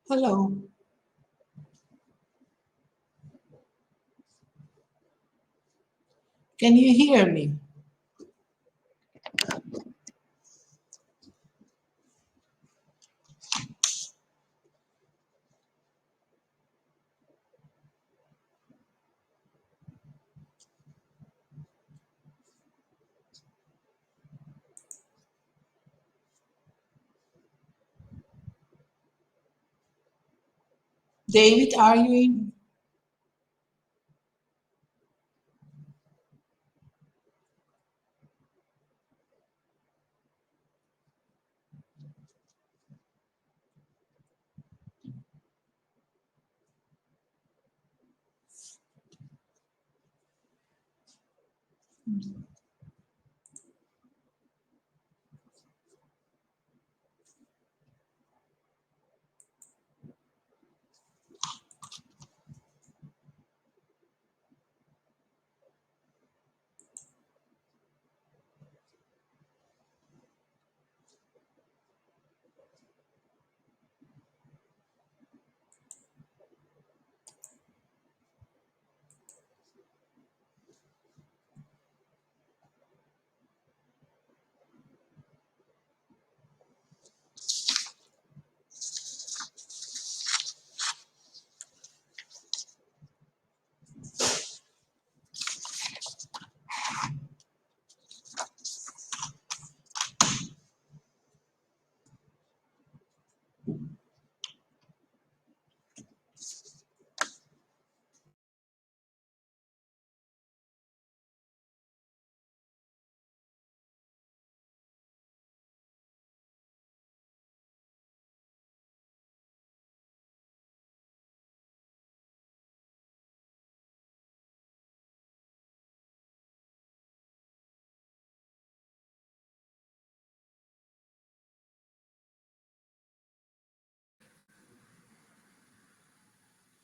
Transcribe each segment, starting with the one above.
Hello. Can you hear me? David, are you in?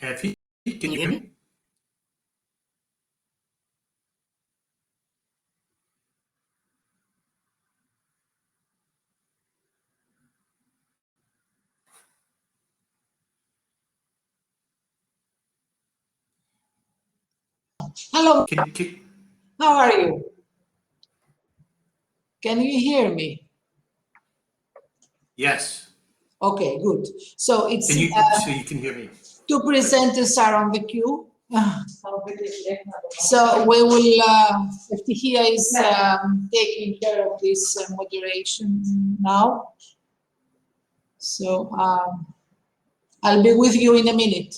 Effie, can you hear me? Hello. Can, How are you? Can you hear me? yes. Okay, good. So it's Can you? So you can hear me? two presenters are on the queue. So we will, Ftihia is taking care of this moderation now. So I'll be with you in a minute.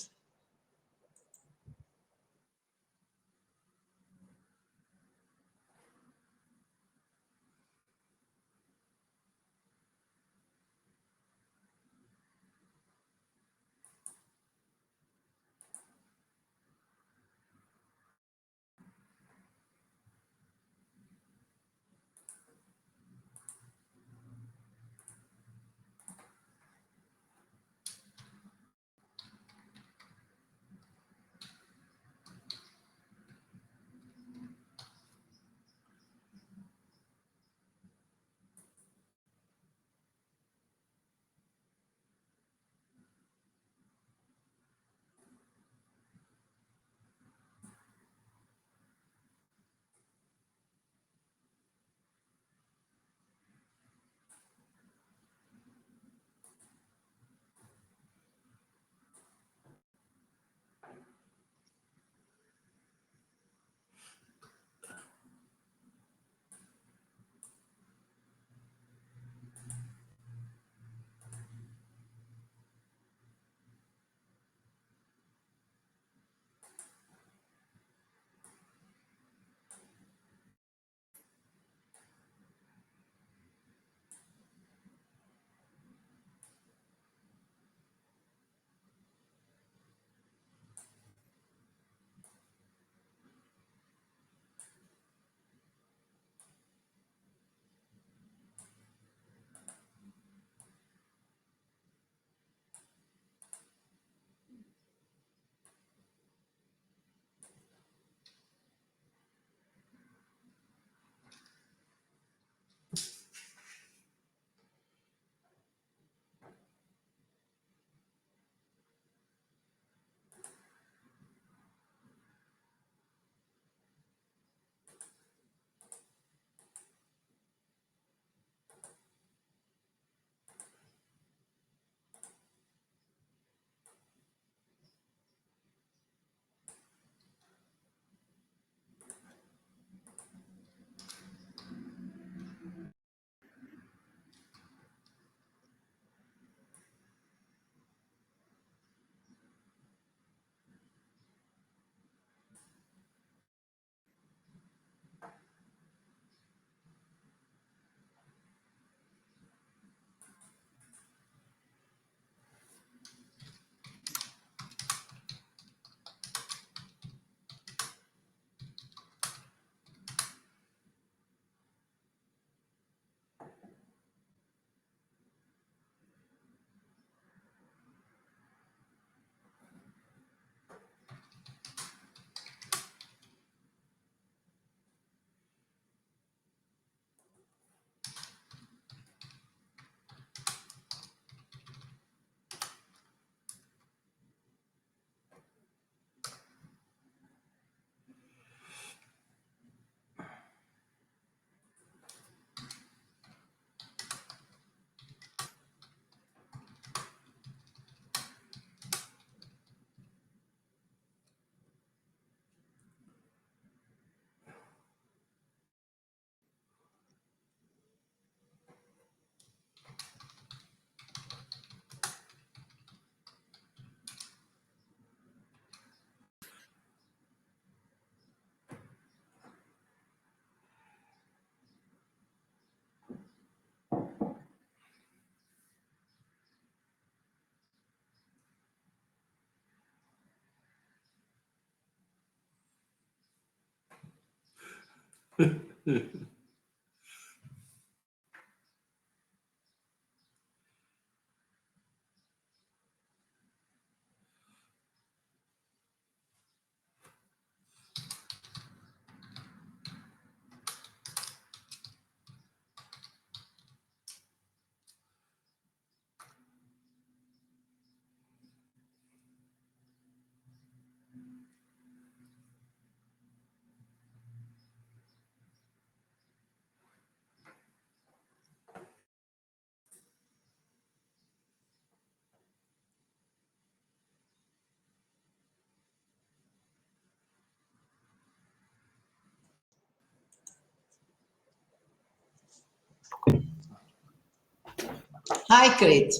Hi, Kate.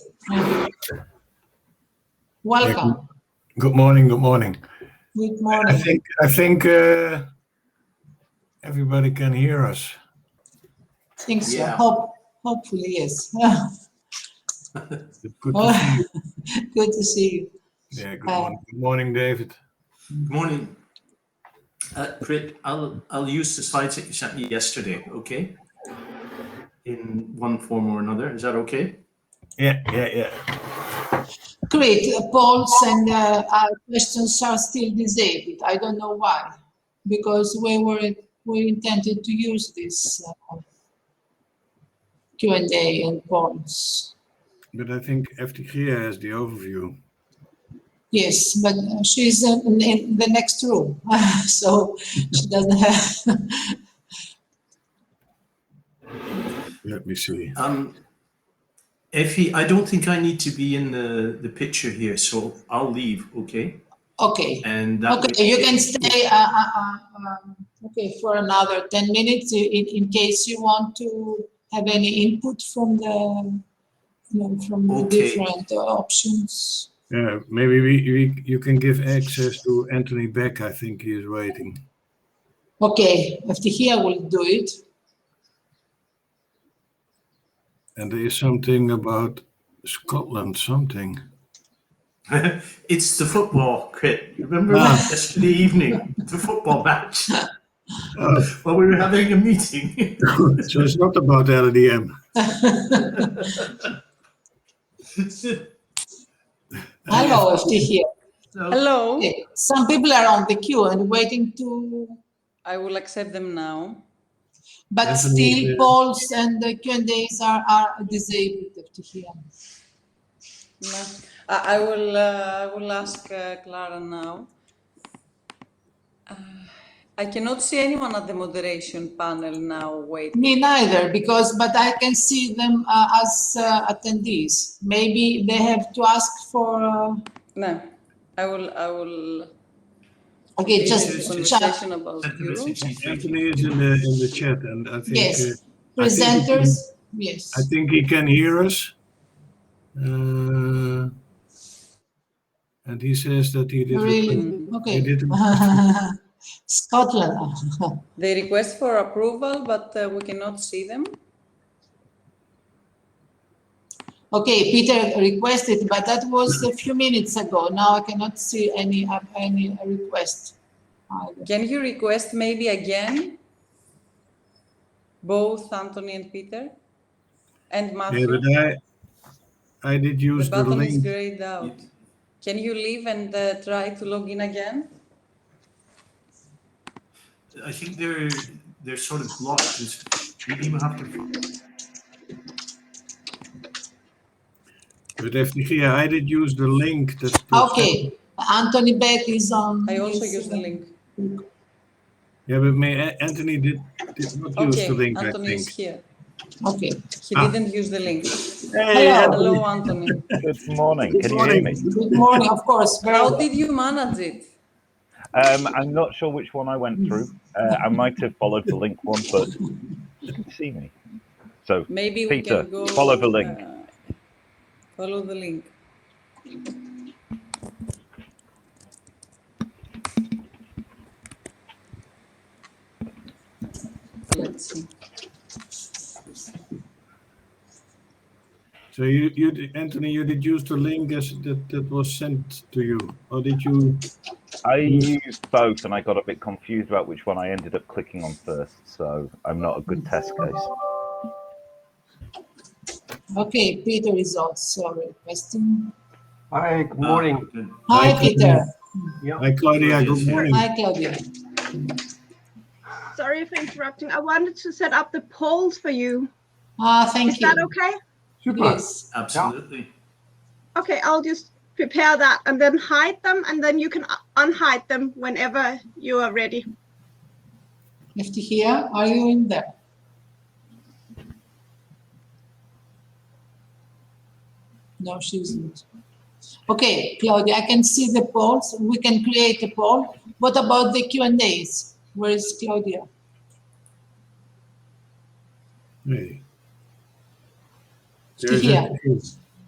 Welcome. Good morning. Good morning. Good morning. I think everybody can hear us. Think so. Yeah. Hopefully, yes. Good to see you. Good to see you. Yeah. Good morning. Good morning, David. Good morning. Crit, I'll use the slides that you sent me yesterday, okay? In one form or another. Is that okay? Yeah. Great. Polls and questions are still disabled. I don't know why, because we intended to use this Q&A and polls. But I think FTG has the overview. Yes, but she's in the next room, so she doesn't have. Let me see. Effie, I don't think I need to be in the picture here, so I'll leave, okay? Okay. And that Okay, you can stay. Okay, for another 10 minutes in case you want to have any input from the different options. Yeah. Maybe you can give access to Anthony Beck. I think he is waiting. Okay, FTG will do it. And there is something about Scotland. Something. It's the football, Crit. Remember yesterday evening, the football match? While we were having a meeting. So it's not about LADM. Hello, FTG. Hello. Okay. Some people are on the queue and waiting to, I will accept them now. but Anthony, still polls and the Q&As are disabled, FTG. No. I will ask Clara now. I cannot see anyone at the moderation panel now. Wait. Me neither, but I can see them as attendees. Maybe they have to ask for. No, I will. Okay, just chat. Conversation about Sent the Europe. message. Anthony is in the chat, and I think Yes, I think presenters. Yes. I think he can hear us. And he says that he did. Really? Okay. He did. Scotland. They request for approval, but we cannot see them. Okay, Peter requested, but that was a few minutes ago. Now I cannot see any request either. Can you request maybe again? Both Anthony and Peter and Matthew. Yeah, but I did use The the button is link. grayed out. Can you leave and try to log in again? I think they're sort of blocked. Maybe we'll have to. With FTG, I did use the link that. Okay, Anthony Beck is on. I also use the link. Yeah, but Anthony did not use the link. Anthony I think. is here. Okay. He didn't use the link. Hey, Hello. Anthony. Good morning. Can you hear me? Good morning, of course. Very How well. did you manage it? I'm not sure which one I went through. I might have followed the link one, but you can see me. So, Maybe we Peter, can go. follow the link. Follow the link. Let's see. So Anthony, you did use the link that was sent to you, or did you? I used both and I got a bit confused about which one I ended up clicking on first, so I'm not a good test case. Okay, Peter is also requesting. Hi, good morning. Good. Hi, Hi, Peter. Yeah. Hi, Claudia. Claudia's Good here. morning. Hi, Claudia. Sorry for interrupting. I wanted to set up the polls for you. Thank Is you. that okay? Super. Yes. Absolutely. Okay, I'll just prepare that and then hide them, and then you can unhide them whenever you are ready. Eftikhia, are you in there? No, she isn't. Okay, Claudia, I can see the polls. We can create a poll. What about the Q&As? Where is Claudia? Hey. She's There's here.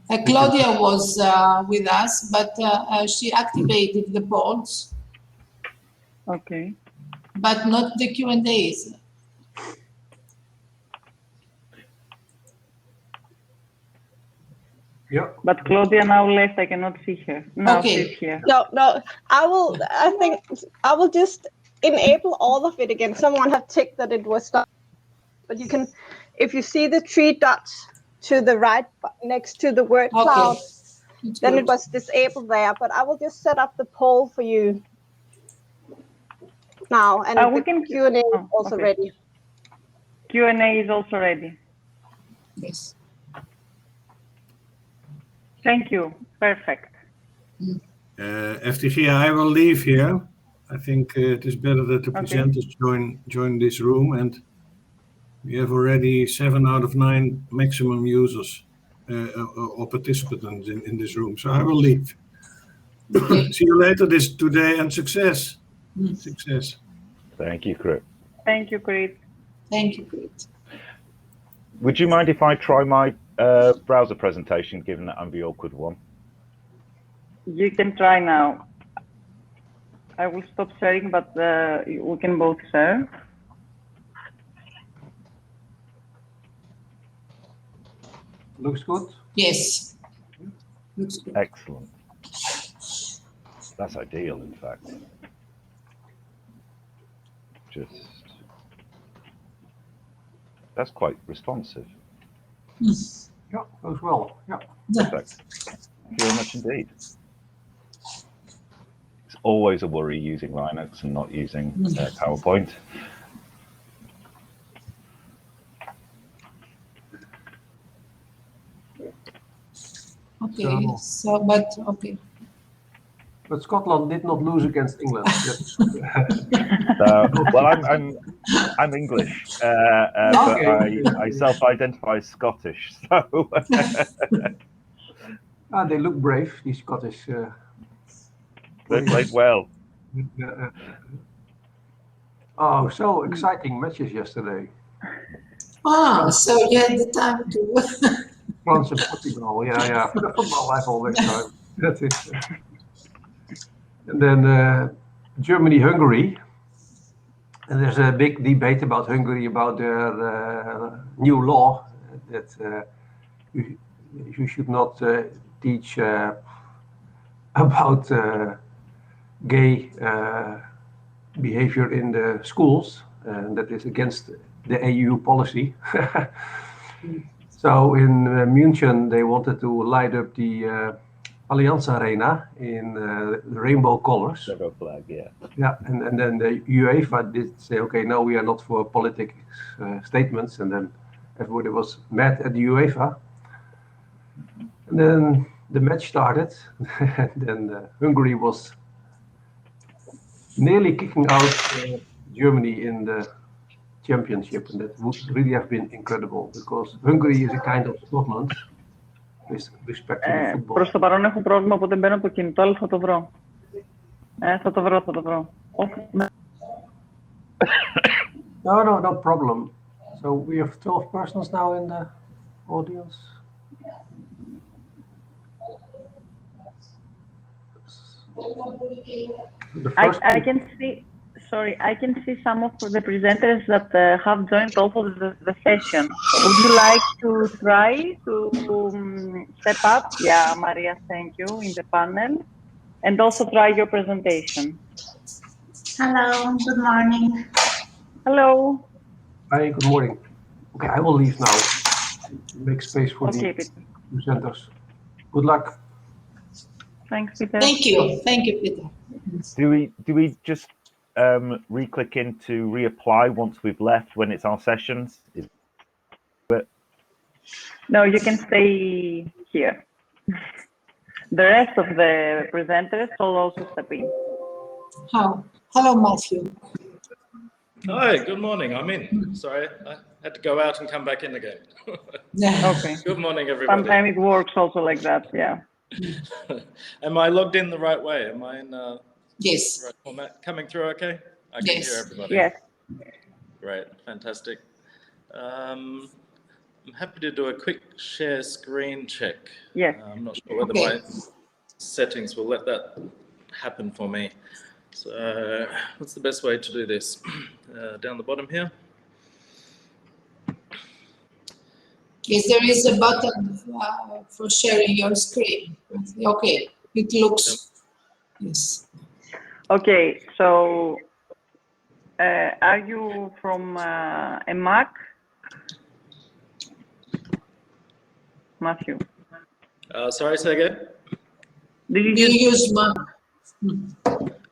a- Claudia was with us, but she activated the polls, Okay. but not the Q&As. Yeah. But Claudia now left. I cannot see her. Now Okay. she's here. No, I will just enable all of it again. Someone have ticked that it was done, but you can, if you see the 3 dots to the right next to the word Okay. cloud, It's then good. it was disabled there. But I will just set up the poll for you now, and We the can- Q&A is oh, also okay. ready. Q&A is also ready. Yes. Thank you. Perfect. FTG, I will leave here. I think it is better that the Okay. presenters join this room, and we have already 7 out of 9 maximum users or participants in this room. So I will leave. Okay. See you later today, and success. Mm. Success. Thank you, Krit. Thank you, Krit. Thank you, great. Would you mind if I try my browser presentation, given that I'm the awkward one? You can try now. I will stop sharing, but we can both share. Looks good. Yes. Looks good. Excellent. That's ideal, in fact. That's quite responsive. Yeah, goes well. Yeah. Perfect. Thank you very much indeed. It's always a worry using Linux and not using PowerPoint. Okay. So, but okay. But Scotland did not lose against England. That's, Well, I'm English, but I self-identify as Scottish. So they look brave, these Scottish. they played well. Oh, so exciting matches yesterday. So you had the time to. France and Portugal. Yeah. For the football, I've always time. That is. And then Germany-Hungary. And there's a big debate about Hungary about their new law that you should not teach about gay behavior in the schools, and that is against the EU policy. So in München, they wanted to light up the Allianz Arena in the rainbow colors. Rainbow flag, yeah. Yeah, and then the UEFA did say, okay, no, we are not for politics statements, and then everybody was mad at the UEFA. And then the match started, and then Hungary was nearly kicking out Germany in the championship, and that would really have been incredible, because Hungary is a kind of Scotland with respect to the football. Προς το παρόν έχω πρόβλημα, οπότε μπαίνω από το κινητό, αλλά θα το βρω. Θα το βρω. No problem. So we have 12 persons now in the audience. I can see. Sorry, I can see some of the presenters that have joined also the session. Would you like to try to step up? Yeah, Maria, thank you, in the panel. And also try your presentation. Hello, good morning. Hello. Hi, good morning. Okay, I will leave now. Make space for Okay, the Peter. presenters. Good luck. Thanks, Peter. Thank you. Thank you, Peter. Do we just re-click into reapply once we've left when it's our sessions? No, you can stay here. The rest of the presenters will also step in. How? Hello, Matthew. Hi, good morning. I'm in. Sorry, I had to go out and come back in again. Okay. Good morning, everybody. Sometimes it works also like that, yeah. Am I logged in the right way? Am I in the Yes. right format? Coming through okay? I can Yes. hear everybody. Yes. Great, fantastic. I'm happy to do a quick share screen check. Yes. I'm not sure whether Okay. my settings will let that happen for me. So what's the best way to do this? Down the bottom here. Yes, there is a button for sharing your screen. Okay, it looks, yes. Okay, so are you from a Mac? Matthew. Sorry, say again? Do you Do you use use Mac?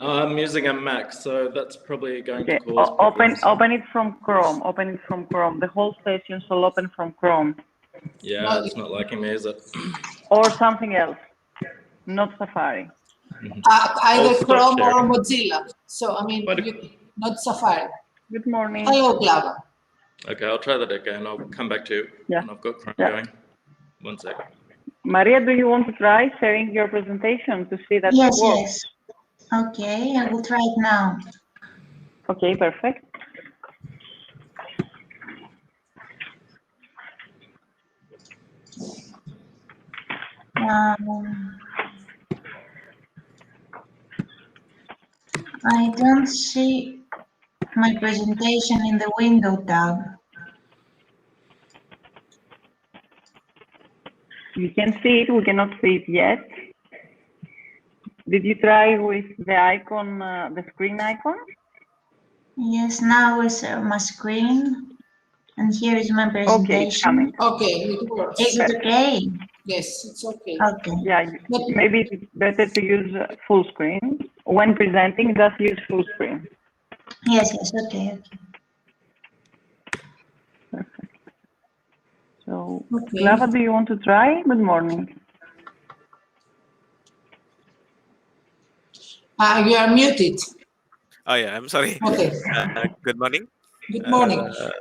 I'm using a Mac, so that's probably going to okay. cause problems. Open it from Chrome. Open it from Chrome. The whole session will open from Chrome. Yeah, it's not liking me, is it? Or something else. Not Safari. Either stop Chrome or sharing. Mozilla. So, I mean, not Safari. Good morning. Hello, Clava. Okay, I'll try that again. I'll come back to you Yeah. when I've got Chrome Yeah. going. One second. Maria, do you want to try sharing your presentation to see that it Yes, works? yes. Okay, I will try it now. Okay, perfect. I don't see my presentation in the window tab. You can see it, we cannot see it yet. Did you try with the icon, the screen icon? Yes, now is my screen, and here is my Okay, it's presentation. coming. Okay, it works. Is it okay? Yes, it's okay. Okay. Yeah, maybe it's better to use full screen. When presenting, just use full screen. Yes, yes, okay, okay. Perfect. So, Okay. Clava, do you want to try? Good morning. You are muted. Oh yeah, I'm sorry. Okay. Good morning. Good morning.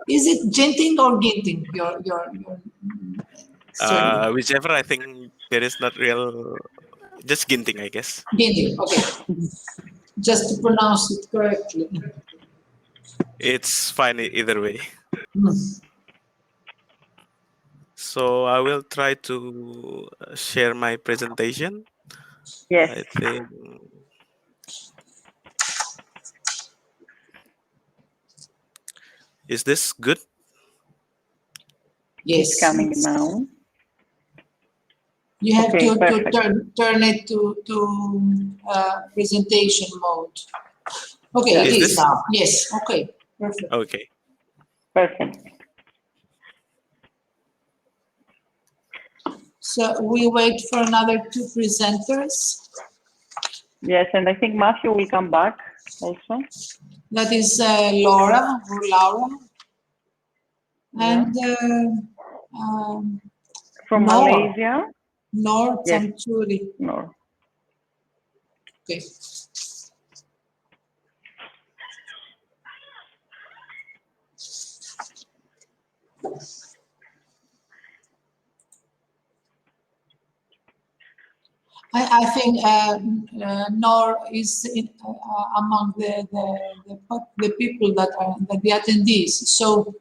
Is it Genting or Ginting? Your surname? Whichever, I think there is not real, just Ginting, I guess. Ginting. Okay. Just to pronounce it correctly. It's fine either way. Mm. So I will try to share my presentation. Yes. I think. Is this good? Yes. It's coming now. You have Okay, to perfect. turn it to presentation mode. Okay, Yeah. it Is is this now. Yes. Okay. Perfect. okay? Perfect. So we wait for another two presenters. Yes, and I think Matthew will come back also. That is Laura or Laura. Yeah. And From Noor. Malaysia. Noor Yes. Tamchuri. No. Okay. I think Noor is among the people that are the attendees. So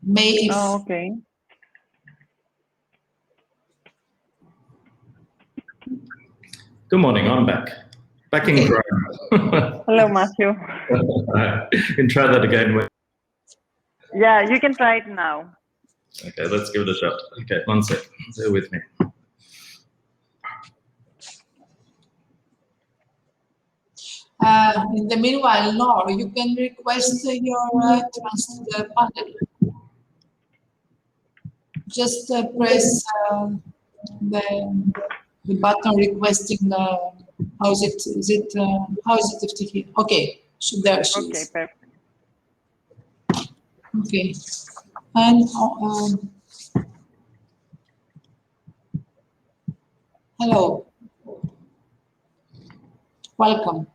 if Oh, okay. Good morning, I'm back. Back in Chrome. Hello, Matthew. You can try that again. Yeah, you can try it now. Okay, let's give it a shot. Okay, one sec. Bear with me. In the meanwhile, Nor, you can request your entrance to the panel. Just press the button requesting. How is it? Is it how is it FTP? Okay, so there she Okay, is. perfect. Okay, and hello, welcome.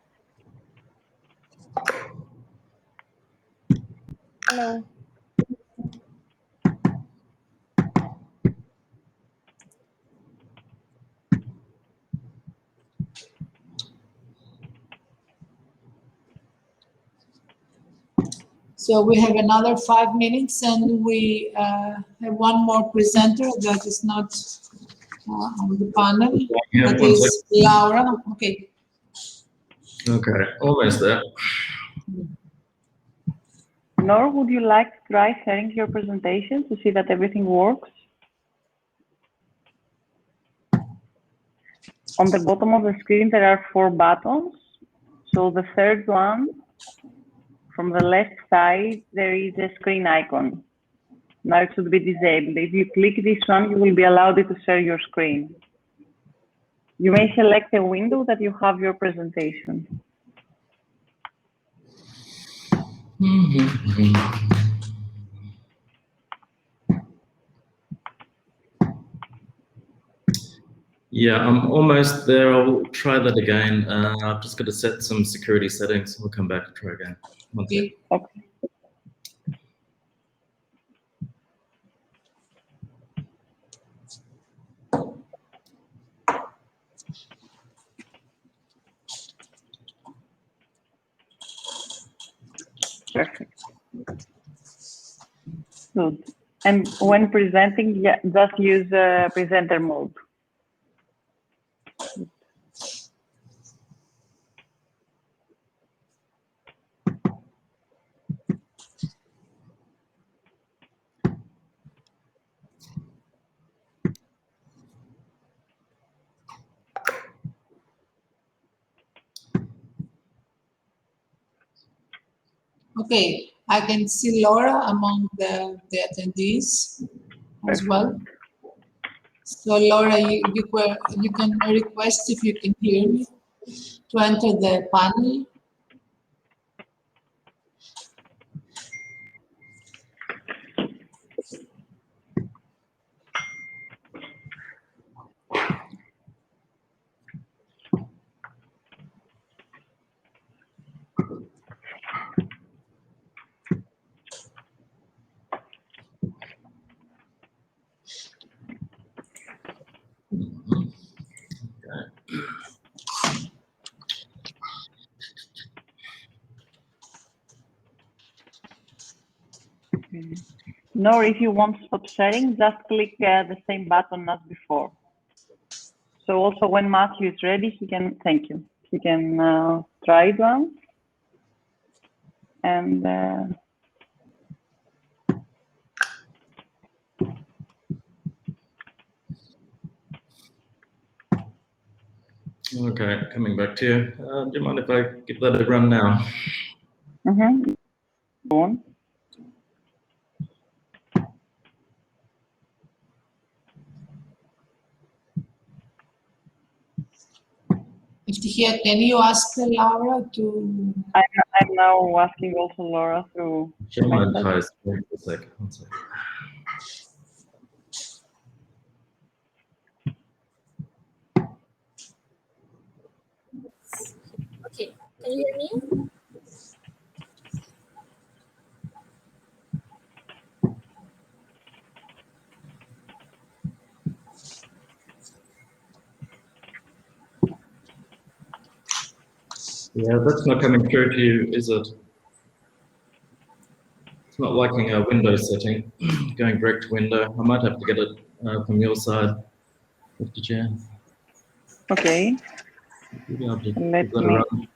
Hello. So we have another 5 minutes, and we have one more presenter that is not on the panel. Yeah, That one is Laura. Okay. Okay, almost there. Nor, would you like to try sharing your presentation to see that everything works? On the bottom of the screen, there are 4 buttons. So the third one, from the left side, there is a screen icon. Now it should be disabled. If you click this one, you will be allowed to share your screen. You may select a window that you have your presentation. Yeah, I'm almost there. I'll try that again. I've just got to set some security settings. We'll come back and try again. One sec. Okay. Perfect. Good. And when presenting, yeah, just use presenter mode. Okay, I can see Laura among the attendees as well. So Laura, you can request, if you can hear me, to enter the panel. Nor, if you want to stop sharing, just click the same button as before. So also when Matthew is ready, he can, thank you. He can try it once. And Okay, coming back to you. Do you mind if I give that a run now? Go on. Iftikhia, can you ask Laura to? I'm now asking also Laura through. Share my entire screen for a sec. One sec. Okay, can you hear me? Yeah, that's not coming through to you, is it? It's not liking a window setting. Going direct to window. I might have to get it from your side. With the chair. Okay. You'll be able to Let give that a me. run.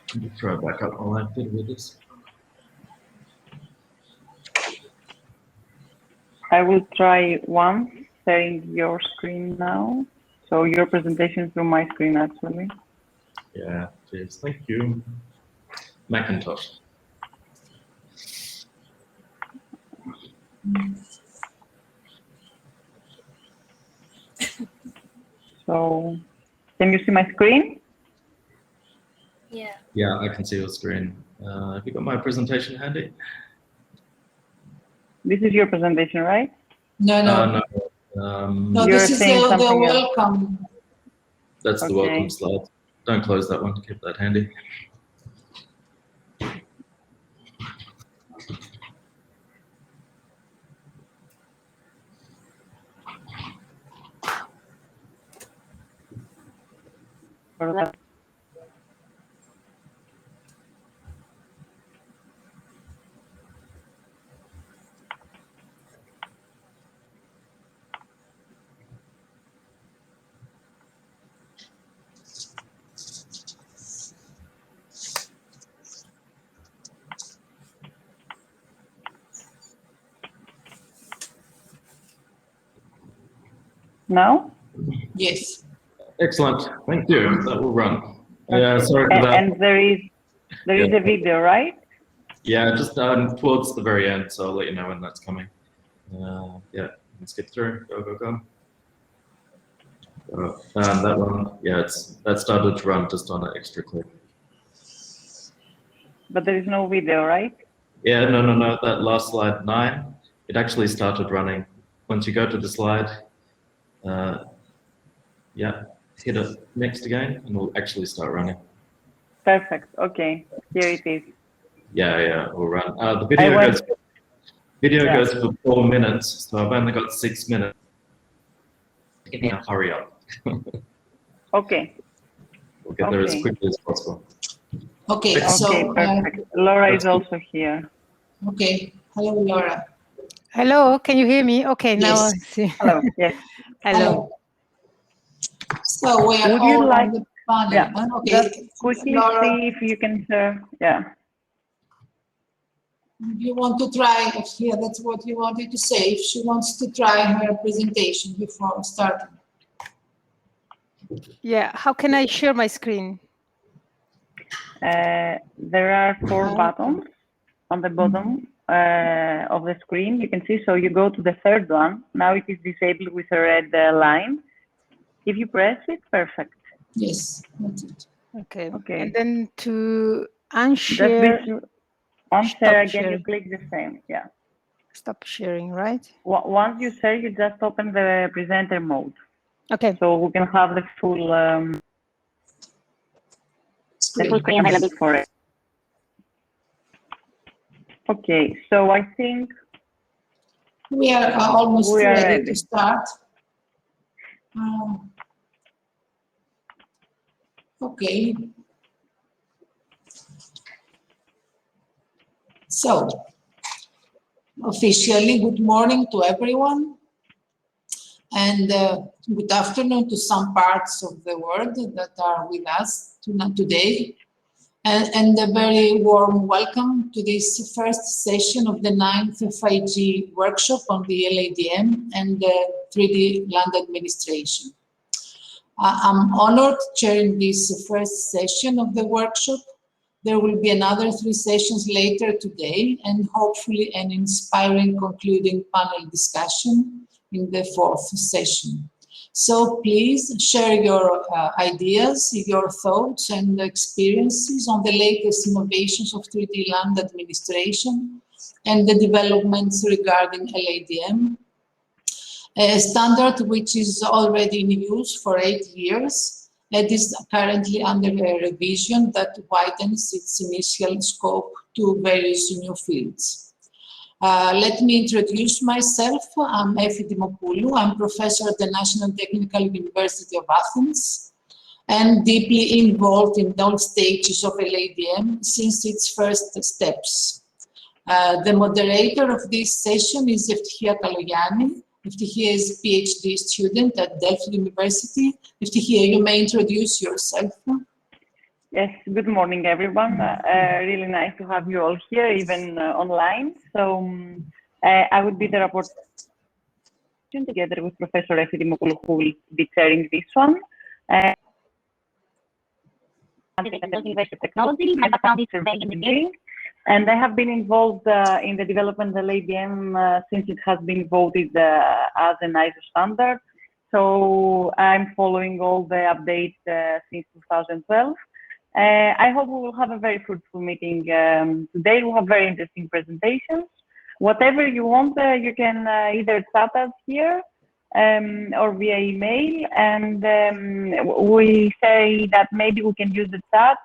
Just throw it back up while I fiddle with this. I will try once sharing your screen now. So your presentation through my screen actually. Yeah, cheers. Thank you. Macintosh. So, can you see my screen? Yeah. Yeah, I can see your screen. Have you got my presentation handy? This is your presentation, right? No, no. No. No, You're this is saying the something else. welcome. That's the Okay. welcome slide. Don't close that one. Keep that handy. Now? Yes. Excellent. Thank you. That will run. Yeah, sorry for that. And there is a video, right? Yeah, just towards the very end, so I'll let you know when that's coming. Yeah, let's get through. Go. That one, yeah, that started to run just on an extra click. But there is no video, right? Yeah, no. That last slide 9, it actually started running. Once you go to the slide, yeah, hit it next again, and it'll actually start running. Perfect. Okay, here it is. Yeah, it will run. The video goes for 4 minutes, so I've only got 6 minutes. Give me a hurry up. Okay. We'll get there as quickly as possible. Okay, Okay, so perfect. Laura is also here. okay. Hello, Laura. Hello, can you hear me? Okay, now I Yes. see. Hello. Yes. Hello. So we are Would you all like? on the panel. Yeah. Huh? Okay. Just quickly Laura, see if you can share. Yeah. you want to try? Yeah, that's what you wanted to say. If she wants to try her presentation before starting. Yeah, how can I share my screen? There are 4 buttons on the bottom of the screen. You can see. So you go to the third one. Now it is disabled with a red line. If you press it, perfect. Yes, that's it. Okay. Okay. And then to Just unshare. on Stop share again, sharing. you click the same. Yeah. Stop sharing, right? Once you share, you just open the presenter mode. Okay. So we can have the full screen available for it. Okay, so I think we are almost ready ready to start. Okay. So, officially, good morning to everyone, and good afternoon to some parts of the world that are with us today, and a very warm welcome to this first session of the 9th 5G workshop on the LADM and 3D land administration. I'm honored chairing this first session of the workshop. There will be another 3 sessions later today, and hopefully an inspiring concluding panel discussion in the 4th session. So please share your ideas, your thoughts and experiences on the latest innovations of 3D land administration and the developments regarding LADM, a standard which is already in use for 8 years. It is currently under a revision that widens its initial scope to various new fields. Let me introduce myself. I'm Efi Dimopoulou. I'm professor at the National Technical University of Athens and deeply involved in all stages of LADM since its first steps. The moderator of this session is Eftihia Kalogianni. Eftihia is a PhD student at Delft University. Eftihia, you may introduce yourself. Yes, good morning, everyone. Really nice to have you all here, even online. So I would be the rapporteur together with Professor Efi Dimopoulou, who will be chairing this one. University of Technology. My background is surveying engineering, and I have been involved in the development of LADM since it has been voted as an ISO standard. So I'm following all the updates since 2012. I hope we will have a very fruitful meeting today. We'll have very interesting presentations. Whatever you want, you can either chat us here or via email. And we say that maybe we can use the chat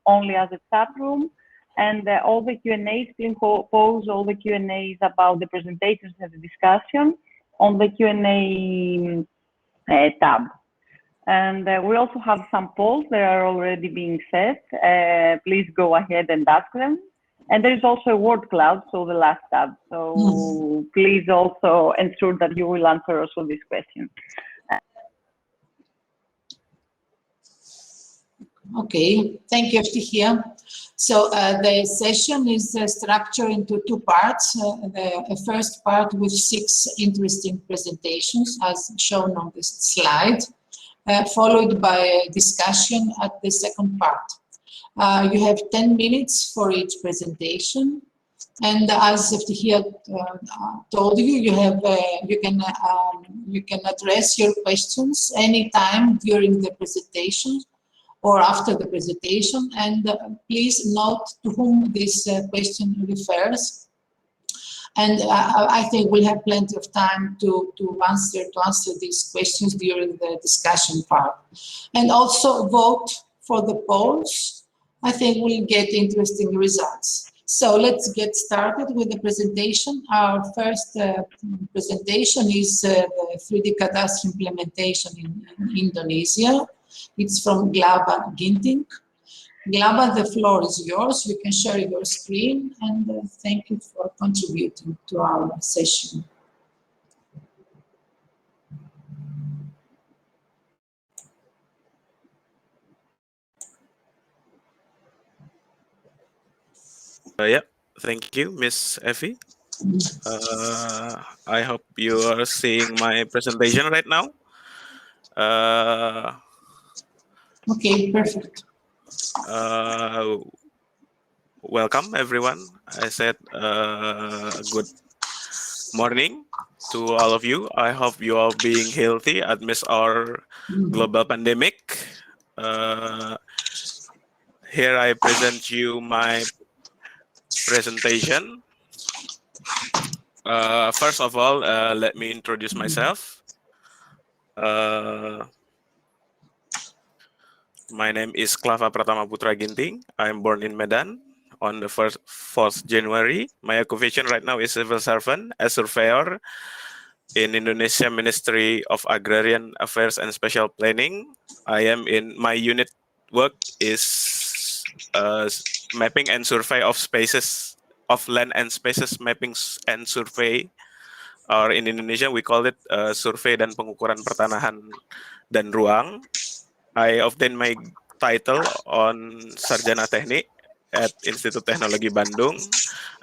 only as a chat room. And all the Q&As, please pose all the Q&As about the presentations and the discussion on the Q&A tab. And we also have some polls that are already being set. Please go ahead and ask them. And there is also a word cloud, so the last tab. So please also ensure that you will answer also this question. Okay, thank you, Ftihia. So the session is structured into two parts. The first part with 6 interesting presentations, as shown on this slide, followed by a discussion at the second part. You have 10 minutes for each presentation, and as Ftihia told you, you can address your questions anytime during the presentation or after the presentation, and please note to whom this question refers. And I think we'll have plenty of time to answer these questions during the discussion part. And also vote for the polls. I think we'll get interesting results. So let's get started with the presentation. Our first presentation is the 3D cadastral implementation in Indonesia. It's from Glaba Ginting. Glaba, the floor is yours. You can share your screen, and thank you for contributing to our session. Yeah, thank you, Miss Effie. I hope you are seeing my presentation right now. Okay, perfect. Welcome, everyone. I said good morning to all of you. I hope you are being healthy amidst our global pandemic. Here I present you my presentation. First of all, let me introduce myself. My name is Klava Pratama Putra Ginting. I'm born in Medan on the 4th January. My occupation right now is civil servant, a surveyor in Indonesia Ministry of Agrarian Affairs and Special Planning. My unit work is mapping and survey of spaces, of land and spaces mapping and survey. Or in Indonesia, we call it survei dan pengukuran pertanahan dan ruang. I obtained my title on Sarjana Teknik at Institut Teknologi Bandung,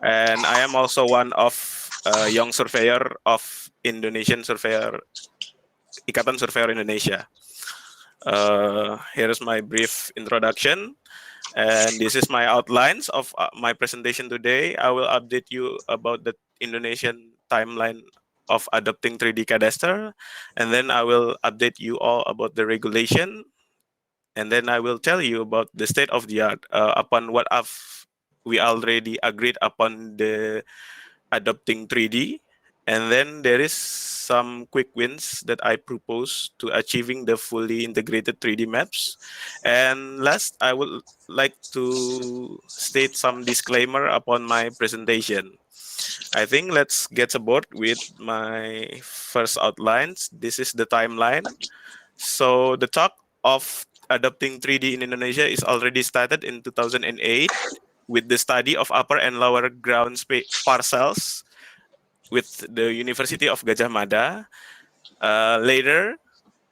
and I am also one of young surveyor of Indonesian Surveyor, Ikatan Surveyor Indonesia. Here's my brief introduction, and this is my outlines of my presentation today. I will update you about the Indonesian timeline of adopting 3D cadastre, and then I will update you all about the regulation. And then I will tell you about the state of the art upon what we already agreed upon the adopting 3D. And then there is some quick wins that I propose to achieving the fully integrated 3D maps. And last, I would like to state some disclaimer upon my presentation. I think let's get aboard with my first outlines. This is the timeline. So the talk of adopting 3D in Indonesia is already started in 2008 with the study of upper and lower ground parcels with the University of Gajah Mada. Later,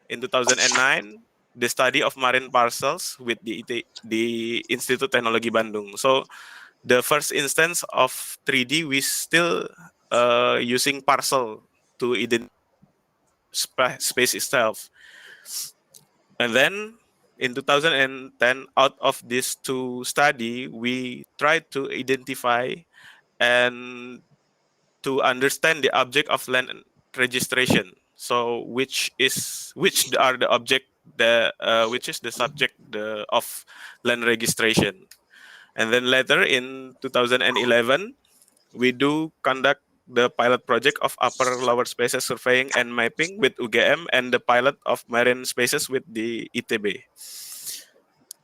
in 2009, the study of marine parcels with the Institut Teknologi Bandung. So the first instance of 3D, we still using parcel to identify space itself. And then in 2010, out of these two study, we tried to identify and to understand the object of land registration. So which are the object which is the subject of land registration. And then later in 2011, we do conduct the pilot project of upper lower spaces surveying and mapping with UGM and the pilot of marine spaces with the ITB.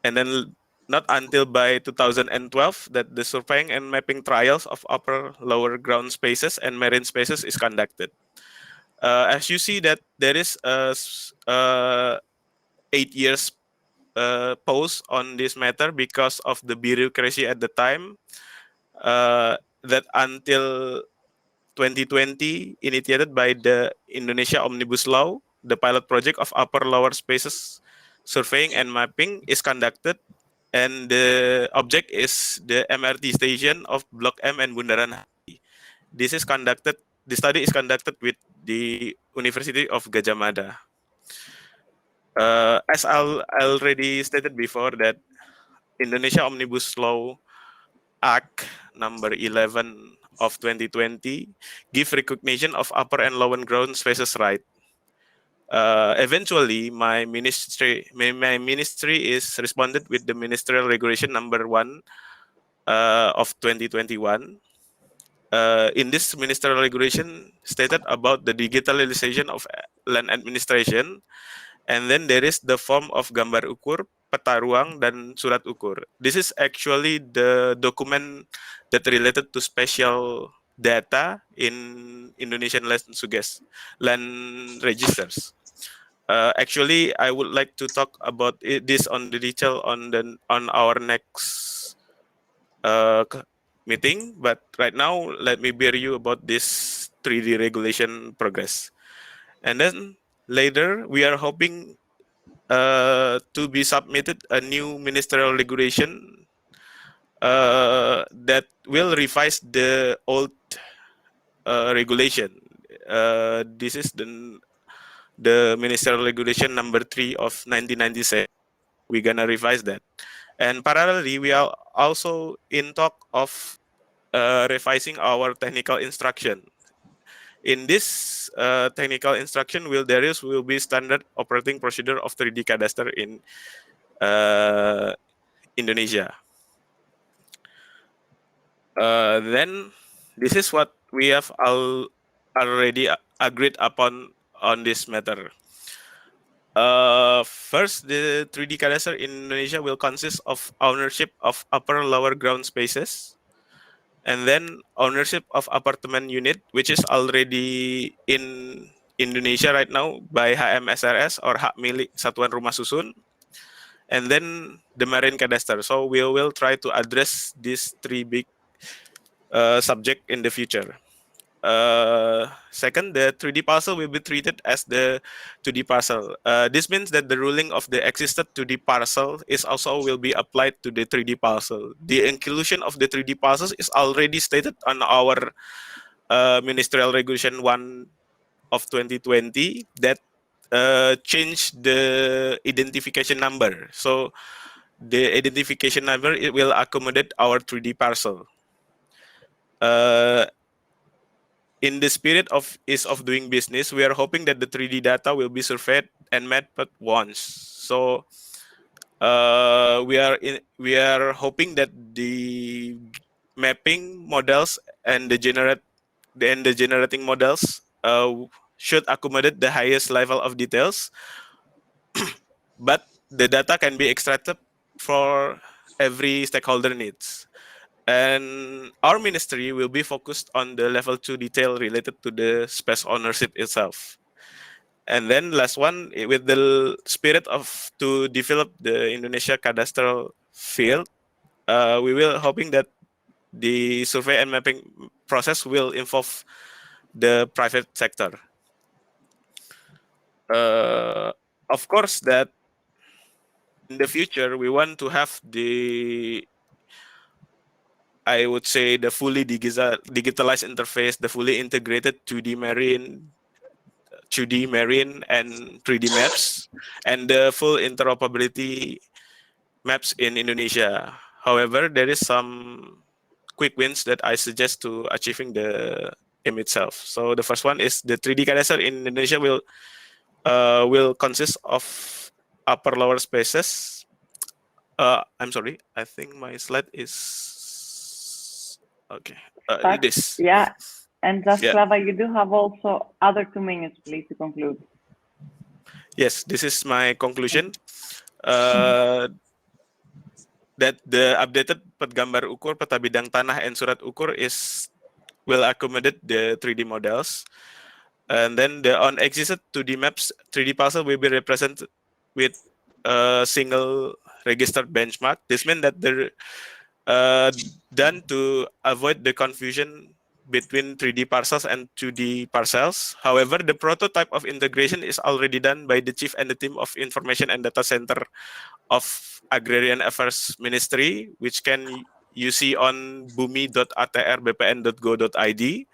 And then not until by 2012 that the surveying and mapping trials of upper lower ground spaces and marine spaces is conducted. As you see that there is a 8 years pause on this matter because of the bureaucracy at the time, that until 2020 initiated by the Indonesia Omnibus Law, the pilot project of upper lower spaces surveying and mapping is conducted, and the object is the MRT station of Blok M and Bundaran HI. The study is conducted with the University of Gadjah Mada. As I already stated before, that Indonesia Omnibus Law Act number 11 of 2020 give recognition of upper and lower ground spaces right. Eventually, my ministry is responded with the ministerial regulation number 1 of 2021. In this ministerial regulation stated about the digitalization of land administration, and then there is the form of gambar ukur, peta ruang, dan surat ukur. This is actually the document that related to spatial data in Indonesian land registers. Actually, I would like to talk about this on the detail on our next meeting. But right now, let me bear you about this 3D regulation progress. And then later, we are hoping to be submitted a new ministerial regulation that will revise the old regulation. This is the ministerial regulation number 3 of 1997. We're gonna revise that. And parallelly, we are also in talk of revising our technical instruction. In this technical instruction, will be standard operating procedure of 3D cadastre in Indonesia. Then this is what we have already agreed upon on this matter. First, the 3D cadastre in Indonesia will consist of ownership of upper lower ground spaces, and then ownership of apartment unit, which is already in Indonesia right now by HMSRS or Hak Milik Satuan Rumah Susun, and then the marine cadastre. So we will try to address these three big subject in the future. Second, the 3D parcel will be treated as the 2D parcel. This means that the ruling of the existed 2D parcel is also will be applied to the 3D parcel. The inclusion of the 3D parcels is already stated on our ministerial regulation 1 of 2020 that changed the identification number. So the identification number, it will accommodate our 3D parcel. In the spirit of ease of doing business, we are hoping that the 3D data will be surveyed and mapped once. So we are hoping that the mapping models and the generating models should accommodate the highest level of details, but the data can be extracted for every stakeholder needs. And our ministry will be focused on the level 2 detail related to the space ownership itself. And then last one, with the spirit of to develop the Indonesia cadastral field, we will hoping that the survey and mapping process will involve the private sector. Of course, that in the future we want to have I would say the fully digitalized interface, the fully integrated 2D marine 2D marine and 3D maps, and the full interoperability maps in Indonesia. However, there is some quick wins that I suggest to achieving the aim itself. So the first one is the 3D cadastre in Indonesia will consist of upper lower spaces. I'm sorry, I think my slide is okay. Stuck? This. Yeah, and just Yeah. Slava, you do have also other 2 minutes, please, to conclude. Yes, this is my conclusion. That the updated petgambar ukur, peta bidang tanah, and surat ukur will accommodate the 3D models. And then the unexisted 2D maps, 3D parcel will be represented with a single registered benchmark. This means that they're done to avoid the confusion between 3D parcels and 2D parcels. However, the prototype of integration is already done by the chief and the team of information and data center of Agrarian Affairs Ministry, which you see on bumi.atr.bpn.go.id.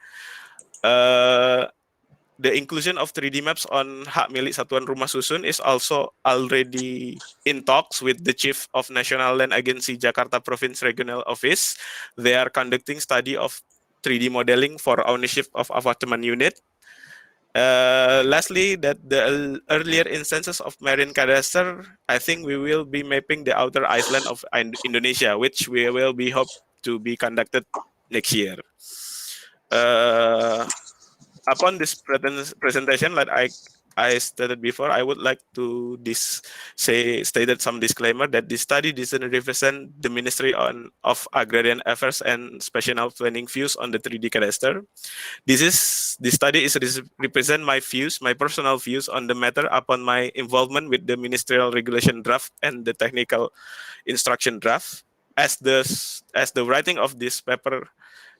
The inclusion of 3D maps on hak milik Satuan Rumah Susun is also already in talks with the Chief of National Land Agency Jakarta Province Regional Office. They are conducting study of 3D modeling for ownership of apartment unit. Lastly, that the earlier instances of marine cadastre, I think we will be mapping the outer island of Indonesia, which we will be hope to be conducted next year. Upon this presentation, like I stated before, I would like to stated some disclaimer that this study doesn't represent the Ministry of Agrarian Affairs and Special Planning views on the 3D cadastre. This study represent my views, my personal views on the matter upon my involvement with the ministerial regulation draft and the technical instruction draft. As the writing of this paper,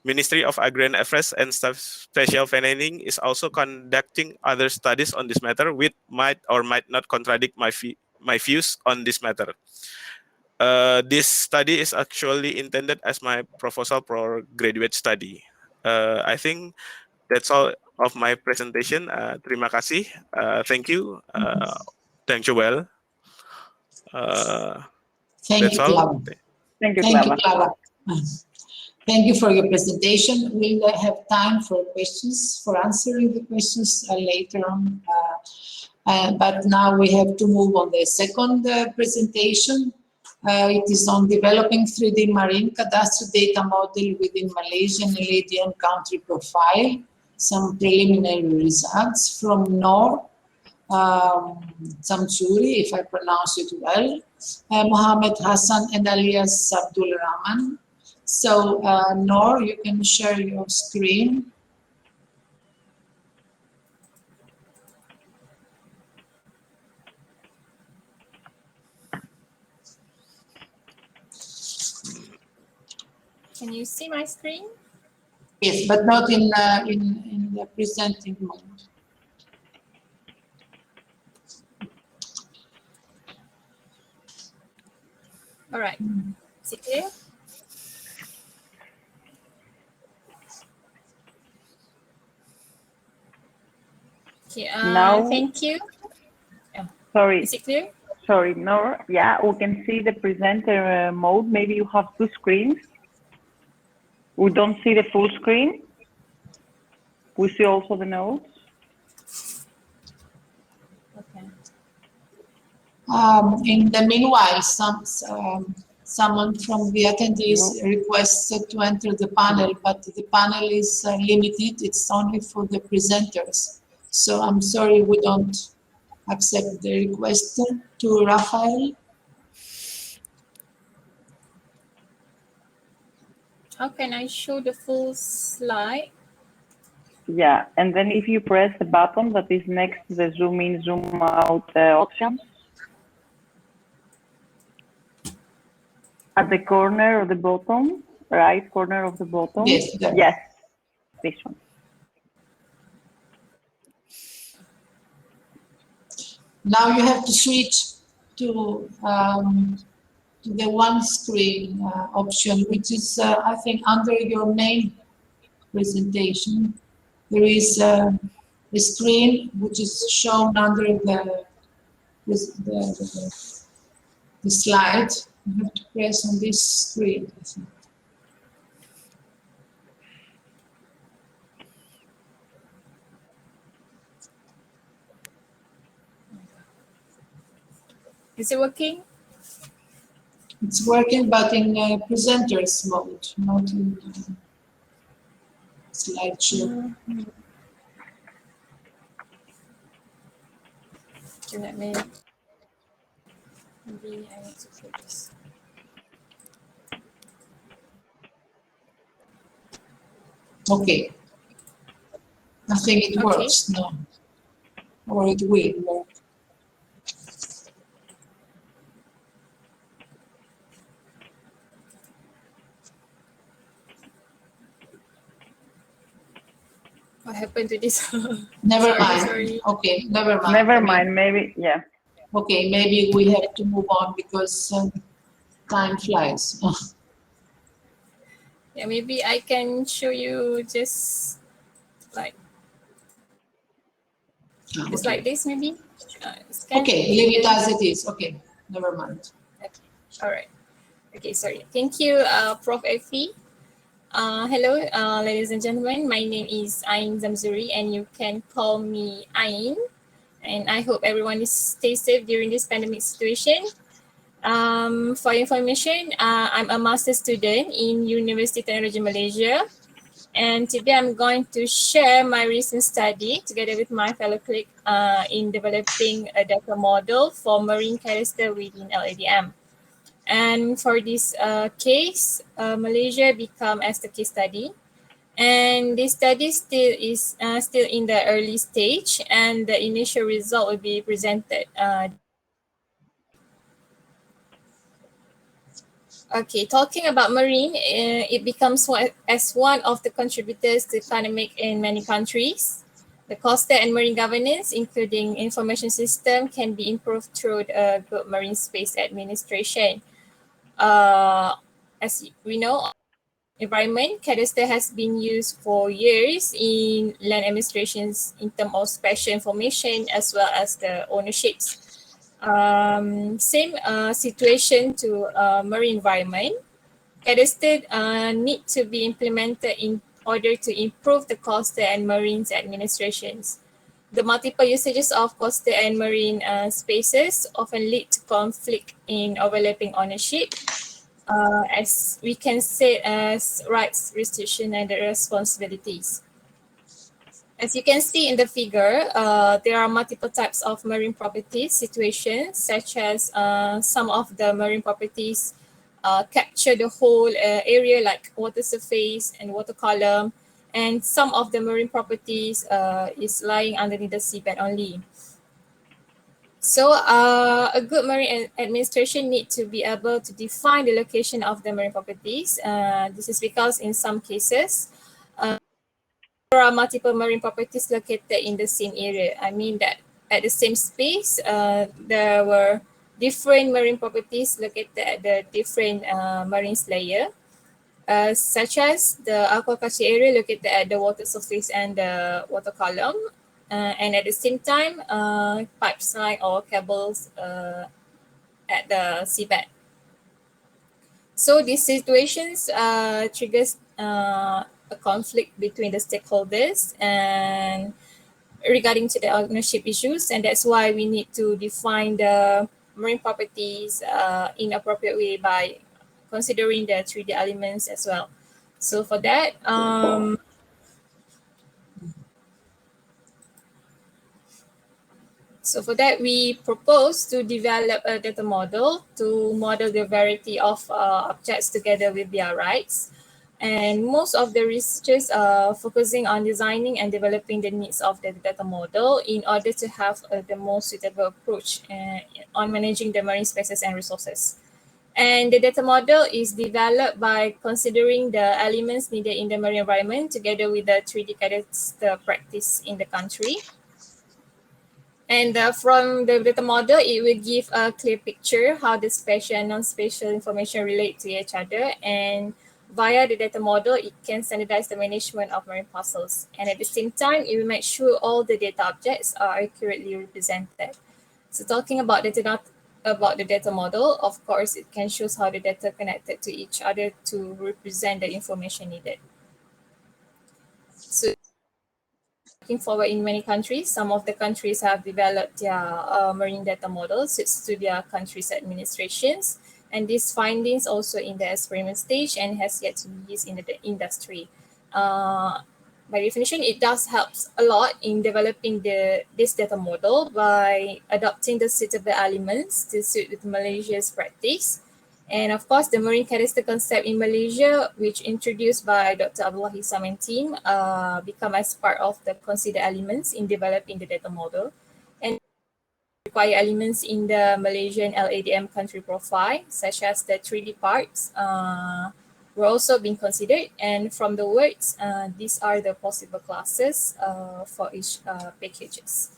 Ministry of Agrarian Affairs and Special Planning is also conducting other studies on this matter, which might or might not contradict my views on this matter. This study is actually intended as my proposal for graduate study. I think that's all of my presentation. Terima kasih. Thank you. Thank you well. Thank That's you, all. Clara. Thank you, Thank you, Slava. Clara. Thank you for your presentation. We'll have time for questions, for answering the questions later on. But now we have to move on the second presentation. It is on developing 3D marine cadastre data model within Malaysian LADM country profile. Some preliminary results from Noor Samsuri, if I pronounce it well, Mohammed Hassan, and alias Abdul Rahman. So, Noor, you can share your screen. Can you see my screen? Yes, but not in the presenting mode. All right. Is it clear? Okay, Now- thank you. Sorry. Is it clear? Sorry, no. Yeah, we can see the presenter mode. Maybe you have 2 screens. We don't see the full screen. We see also the notes. Okay. In the meanwhile, someone from the attendees requested to enter the panel, but the panel is limited. It's only for the presenters. So I'm sorry we don't accept the request. To Rafael. How can I show the full slide? Yeah, and then if you press the button that is next to the zoom in, zoom out options, at the corner of the bottom, right corner of the bottom. Yes, that. Yes, this one. Now you have to switch to the one screen option, which is, I think, under your main presentation. There is the screen, which is shown under the slide. You have to press on this screen, I think. Is it working? It's working, but in presenters mode, not in slideshow. Okay, let me. Maybe I need to put this. Okay. I think it works now. Or it will work. What happened to this? Never mind. Sorry. Okay, never mind. Never mind. Maybe, yeah. Okay, maybe we have to move on because time flies. Yeah, maybe I can show you just like just like this, maybe. Okay, leave it as it is. Okay, never mind. Okay. All right. Okay, sorry. Thank you, Prof. Effie. Hello, ladies and gentlemen. My name is Ain Zamzuri, and you can call me Ain. And I hope everyone is stay safe during this pandemic situation. For information, I'm a master's student in University Technology Malaysia. And today I'm going to share my recent study together with my fellow colleague in developing a data model for marine cadastre within LADM. And for this case, Malaysia become as the case study. And this study still is still in the early stage, and the initial result will be presented. Okay, talking about marine, it becomes as one of the contributors to economic in many countries. The coastal and marine governance, including information system, can be improved through the good marine space administration. As we know, environment cadastre has been used for years in land administrations in terms of spatial information as well as the ownerships. Same situation to marine environment. Cadastre need to be implemented in order to improve the coastal and marine administrations. The multiple usages of coastal and marine spaces often lead to conflict in overlapping ownership, as we can say as rights, restriction, and the responsibilities. As you can see in the figure, there are multiple types of marine properties situations, such as some of the marine properties capture the whole area like water surface and water column, and some of the marine properties is lying underneath the seabed only. So a good marine administration needs to be able to define the location of the marine properties. This is because in some cases, there are multiple marine properties located in the same area. I mean that at the same space, there were different marine properties located at the different marine layer, such as the aquaculture area located at the water surface and the water column, and at the same time, pipeline or cables at the seabed. So these situations triggers a conflict between the stakeholders and regarding to the ownership issues, and that's why we need to define the marine properties in appropriate way by considering the 3D elements as well. So for that, we propose to develop a data model to model the variety of objects together with their rights. And most of the researchers are focusing on designing and developing the needs of the data model in order to have the most suitable approach on managing the marine spaces and resources. And the data model is developed by considering the elements needed in the marine environment together with the 3D cadastre practice in the country. And from the data model, it will give a clear picture how the spatial and non-spatial information relate to each other, and Via the data model, it can standardize the management of marine parcels. And at the same time, it will make sure all the data objects are accurately represented. So talking about the data model, of course, it can show how the data connected to each other to represent the information needed. So looking forward in many countries, some of the countries have developed their marine data models to their country's administrations. And these findings also in the experiment stage and has yet to be used in the industry. By definition, it does help a lot in developing this data model by adopting the suitable elements to suit with Malaysia's practice. And of course, the marine cadastre concept in Malaysia, which introduced by Dr. Abdullah Hisam and team, become as part of the considered elements in developing the data model. And require elements in the Malaysian LADM country profile, such as the 3D parts, were also being considered. And from the words, these are the possible classes for each packages.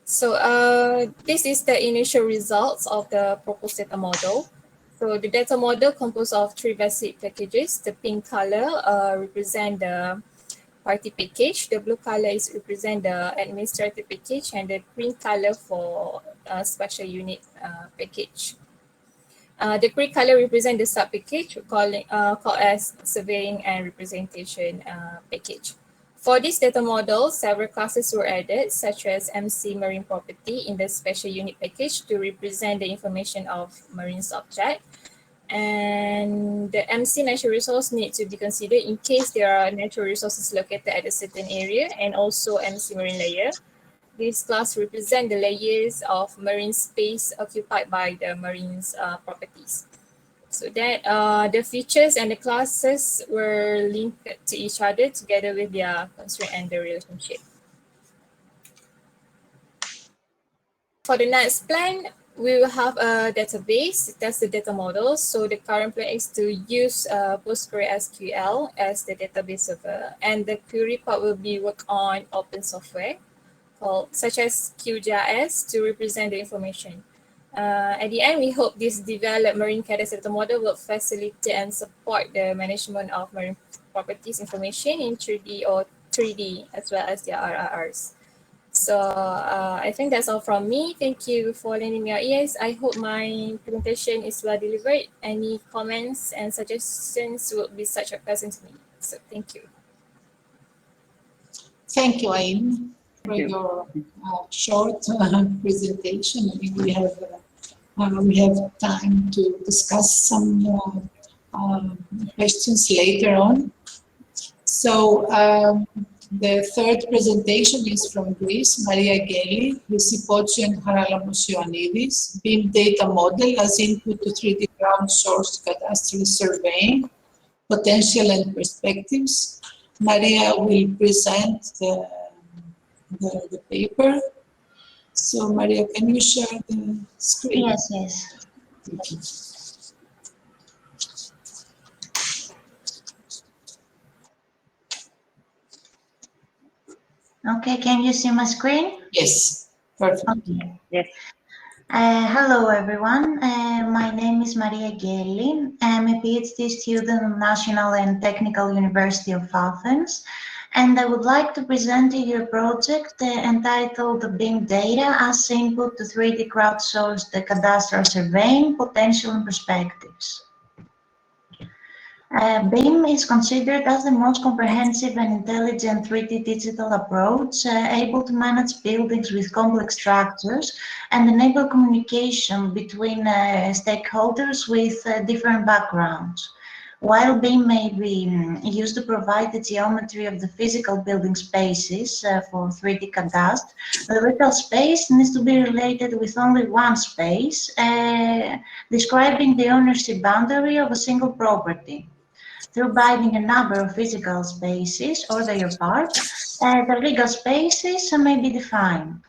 So this is the initial results of the proposed data model. So the data model composed of 3 basic packages. The pink color represent the party package, the blue color is represent the administrative package, and the green color for special unit package. The green color represent the sub-package called as surveying and representation package. For this data model, several classes were added, such as MC marine property in the special unit package to represent the information of marine subject. And the MC natural resource need to be considered in case there are natural resources located at a certain area, and also MC marine layer. This class represent the layers of marine space occupied by the marine's properties. So that the features and the classes were linked to each other together with their constraint and the relationship. For the next plan, we will have a database, that's the data model. So the current plan is to use PostgreSQL as the database server, and the query part will be worked on open software such as QGIS to represent the information. At the end, we hope this developed marine cadastre data model will facilitate and support the management of marine properties information in 3D or 3D as well as their RRRs. So I think that's all from me. Thank you for lending me your ears. I hope my presentation is well delivered. Any comments and suggestions will be such a pleasant to me. So thank you. Thank you, Aim, for your short presentation. I mean, we have time to discuss some questions later on. So the third presentation is from Greece, Maria Geli, Lysipochi and Haralamos Ioannidis, BIM data model as input to 3D ground source cadastral surveying, potential and perspectives. Maria will present the paper. So Maria, can you share the screen? Yes, yes. Thank you. Okay, can you see my screen? Yes, perfect. Okay. Yes. Hello, everyone. My name is Maria Geli. I'm a PhD student at National and Technical University of Athens, and I would like to present to you a project entitled BIM Data as Input to 3D Crowdsourced Cadastral Surveying, Potential and Perspectives. BIM is considered as the most comprehensive and intelligent 3D digital approach, able to manage buildings with complex structures and enable communication between stakeholders with different backgrounds. While BIM may be used to provide the geometry of the physical building spaces for 3D cadastre, the virtual space needs to be related with only one space, describing the ownership boundary of a single property. Through binding a number of physical spaces or their parts, the legal spaces may be defined.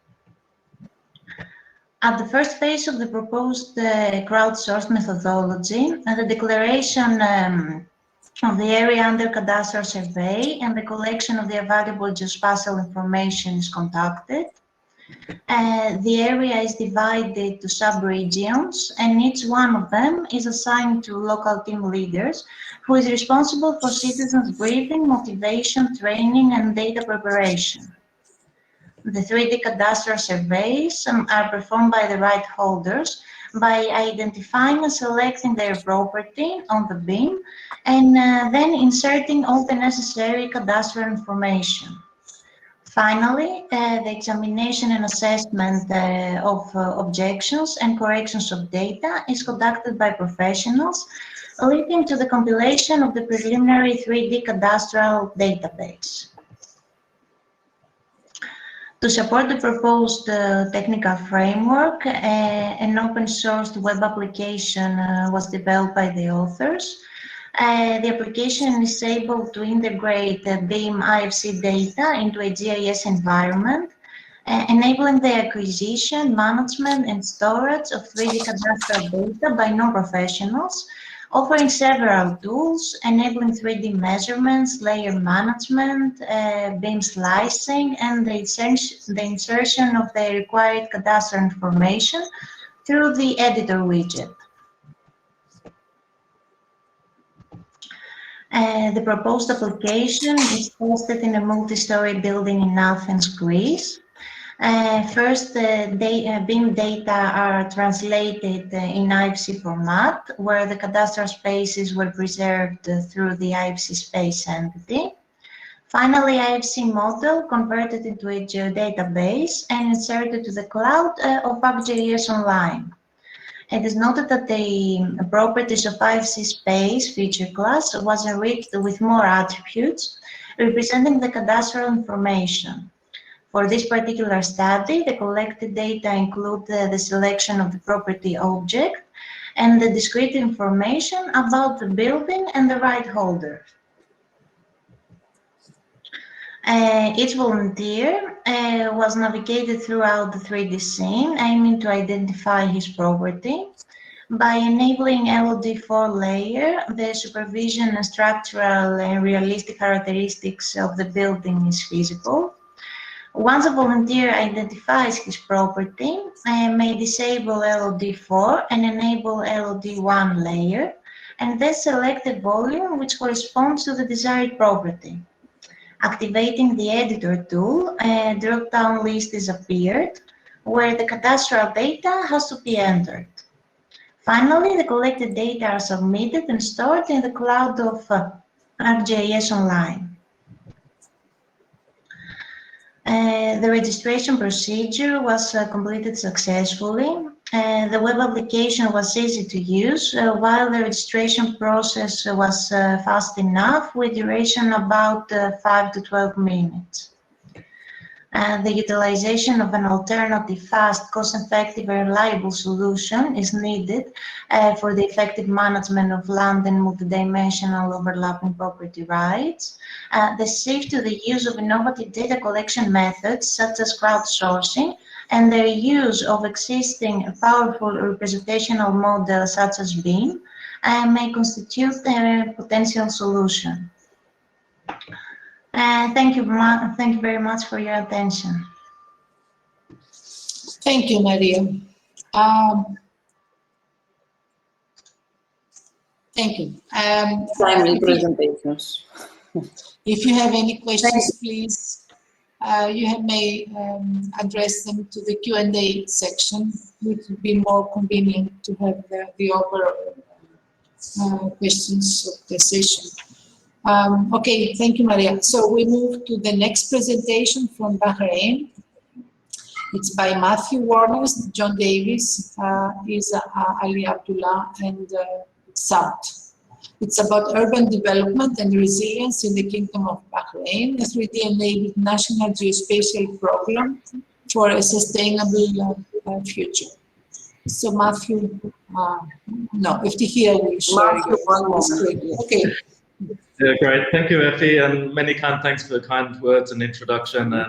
At the first phase of the proposed crowdsourced methodology, the declaration of the area under cadastral survey and the collection of the available geospatial information is conducted. The area is divided to sub-regions, and each one of them is assigned to local team leaders, who is responsible for citizens' briefing, motivation, training, and data preparation. The 3D cadastral surveys are performed by the right holders by identifying and selecting their property on the BIM, and then inserting all the necessary cadastral information. Finally, the examination and assessment of objections and corrections of data is conducted by professionals, leading to the compilation of the preliminary 3D cadastral database. To support the proposed technical framework, an open-sourced web application was developed by the authors. The application is able to integrate BIM IFC data into a GIS environment, enabling the acquisition, management, and storage of 3D cadastral data by non-professionals, offering several tools, enabling 3D measurements, layer management, BIM slicing, and the insertion of the required cadastral information through the editor widget. The proposed application is hosted in a multi-story building in Athens, Greece. First, BIM data are translated in IFC format, where the cadastral spaces were preserved through the IFC space entity. Finally, IFC model converted into a geodatabase and inserted to the cloud of ArcGIS Online. It is noted that the properties of IFC space feature class was enriched with more attributes, representing the cadastral information. For this particular study, the collected data include the selection of the property object and the discrete information about the building and the right holder. Each volunteer was navigated throughout the 3D scene, aiming to identify his property. By enabling LOD4 layer, the supervision and structural and realistic characteristics of the building is feasible. Once a volunteer identifies his property, may disable LOD4 and enable LOD1 layer, and then select the volume which corresponds to the desired property. Activating the editor tool, a drop-down list is appeared, where the cadastral data has to be entered. Finally, the collected data are submitted and stored in the cloud of ArcGIS Online. The registration procedure was completed successfully. The web application was easy to use, while the registration process was fast enough, with duration about 5 to 12 minutes. The utilization of an alternative, fast, cost-effective, and reliable solution is needed for the effective management of land and multidimensional overlapping property rights. The shift to the use of innovative data collection methods, such as crowdsourcing, and the use of existing powerful representational models, such as BIM, may constitute a potential solution. Thank you very much for your attention. Thank you, Maria. Thank you. Timely presentations. If you have any questions, please, you may address them to the Q&A section, which would be more convenient to have the overall questions of the session. Okay, thank you, Maria. So we move to the next presentation from Bahrain. It's by Matthew Warner, John Davis, Ali Abdullah, and Sabt. It's about urban development and resilience in the Kingdom of Bahrain, a 3D-enabled national geospatial program for a sustainable future. So Matthew, no, Eftihia will share your screen. Okay. Yeah, great. Thank you, Effie, and many kind thanks for the kind words and introduction, and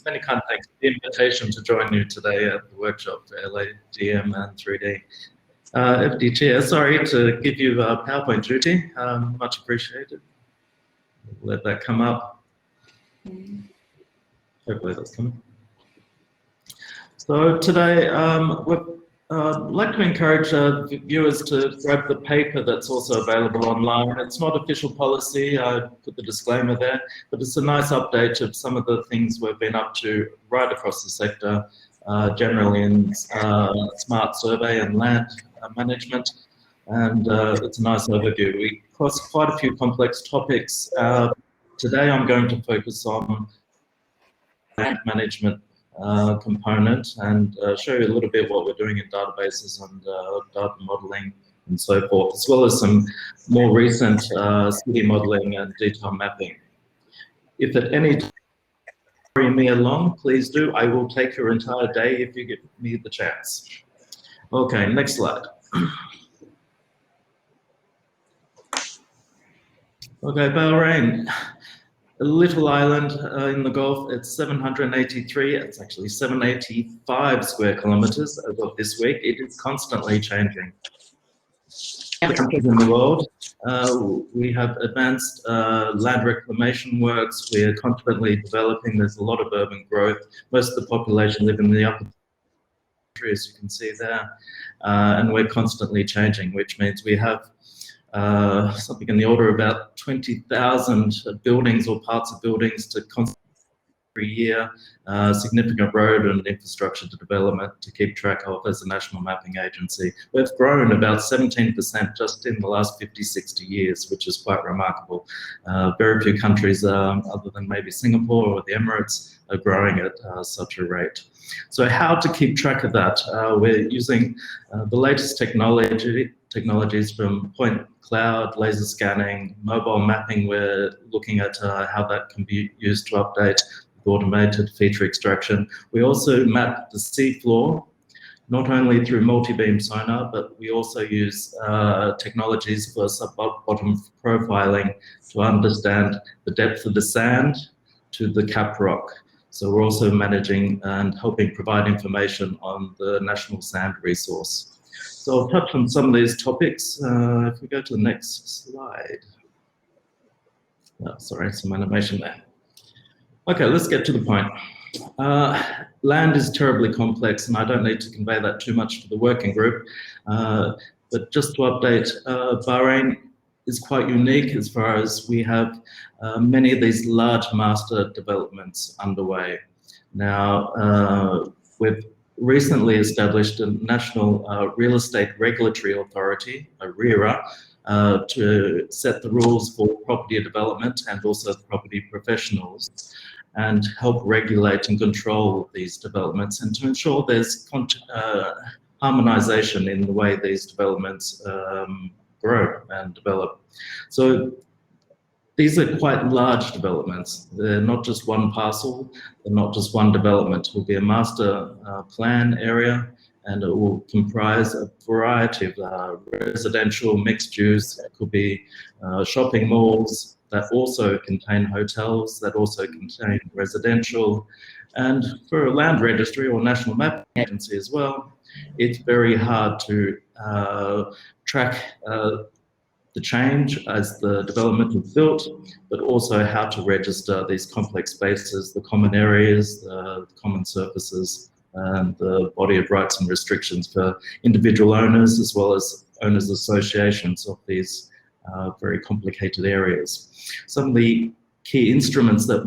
many kind thanks for the invitation to join you today at the workshop for LADM and 3D. FDG, sorry to give you PowerPoint duty, much appreciated. Let that come up. Hopefully that's coming. So today, we'd like to encourage viewers to grab the paper that's also available online. It's not official policy, I put the disclaimer there, but it's a nice update of some of the things we've been up to right across the sector, generally in smart survey and land management. And it's a nice overview. We cross quite a few complex topics. Today I'm going to focus on land management component and show you a little bit what we're doing in databases and data modeling and so forth, as well as some more recent city modeling and detail mapping. If at any time you hurry me along, please do. I will take your entire day if you give me the chance. Okay, next slide. Okay, Bahrain, a little island in the Gulf. It's 783, it's actually 785 square kilometers as of this week. It is constantly changing. Countries in the world, we have advanced land reclamation works. We are constantly developing. There's a lot of urban growth. Most of the population live in the upper country, as you can see there, and we're constantly changing, which means we have something in the order of about 20,000 buildings or parts of buildings to constantly every year, significant road and infrastructure to development to keep track of as a national mapping agency. We've grown about 17% just in the last 50, 60 years, which is quite remarkable. Very few countries, other than maybe Singapore or the Emirates, are growing at such a rate. So how to keep track of that? We're using the latest technologies from point cloud, laser scanning, mobile mapping. We're looking at how that can be used to update with automated feature extraction. We also map the seafloor, not only through multi-beam sonar, but we also use technologies for sub-bottom profiling to understand the depth of the sand to the cap rock. So we're also managing and helping provide information on the national sand resource. So I'll touch on some of these topics. If we go to the next slide. Oh, sorry, some animation there. Okay, let's get to the point. Land is terribly complex, and I don't need to convey that too much to the working group. But just to update, Bahrain is quite unique as far as we have many of these large master developments underway. Now, we've recently established a National Real Estate Regulatory Authority, a RERA, to set the rules for property development and also property professionals, and help regulate and control these developments, and to ensure there's harmonization in the way these developments grow and develop. So these are quite large developments. They're not just one parcel, they're not just one development. It will be a master plan area, and it will comprise a variety of residential mixed use. It could be shopping malls that also contain hotels, that also contain residential. And for a land registry or national mapping agency as well, it's very hard to track the change as the development is built, but also how to register these complex spaces, the common areas, the common surfaces, and the body of rights and restrictions for individual owners, as well as owners associations of these very complicated areas. Some of the key instruments that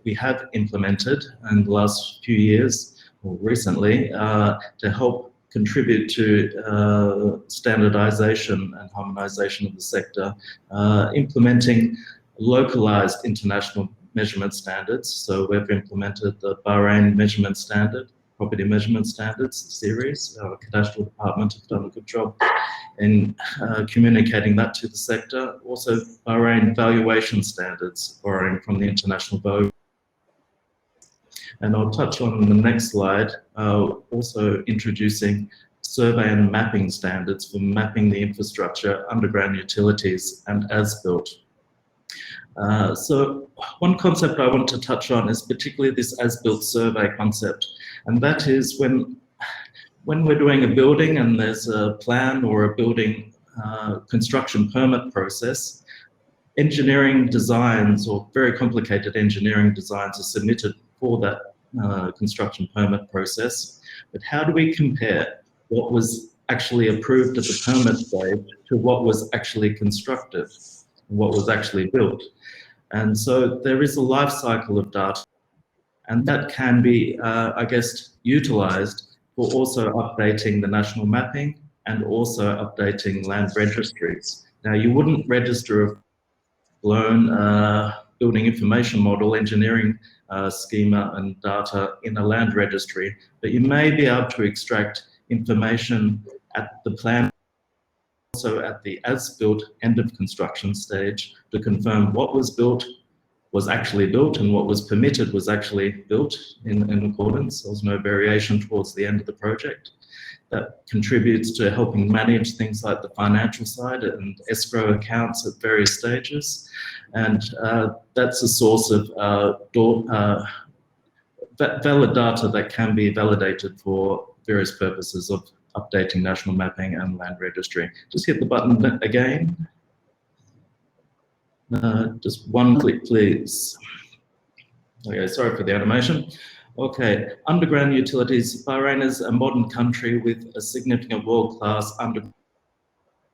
we have implemented in the last few years, or recently, to help contribute to standardization and harmonization of the sector, implementing localized international measurement standards. So we've implemented the Bahrain Measurement Standard, Property Measurement Standards series. Our cadastral department have done a good job in communicating that to the sector. Also Bahrain Valuation Standards, borrowing from the International Vogue. And I'll touch on the next slide, also introducing survey and mapping standards for mapping the infrastructure, underground utilities, and as-built. So one concept I want to touch on is particularly this as-built survey concept. And that is when we're doing a building and there's a plan or a building construction permit process, engineering designs or very complicated engineering designs are submitted for that construction permit process. But how do we compare what was actually approved at the permit stage to what was actually constructed, what was actually built? And so there is a life cycle of data, and that can be, I guess, utilized for also updating the national mapping and also updating land registries. Now, you wouldn't register a blown building information model, engineering schema and data in a land registry, but you may be able to extract information at the plan, also at the as-built end of construction stage, to confirm what was built was actually built and what was permitted was actually built in accordance. There was no variation towards the end of the project. That contributes to helping manage things like the financial side and escrow accounts at various stages. And that's a source of valid data that can be validated for various purposes of updating national mapping and land registry. Just hit the button again. Just one click, please. Okay, sorry for the animation. Okay, underground utilities. Bahrain is a modern country with a significant world-class underground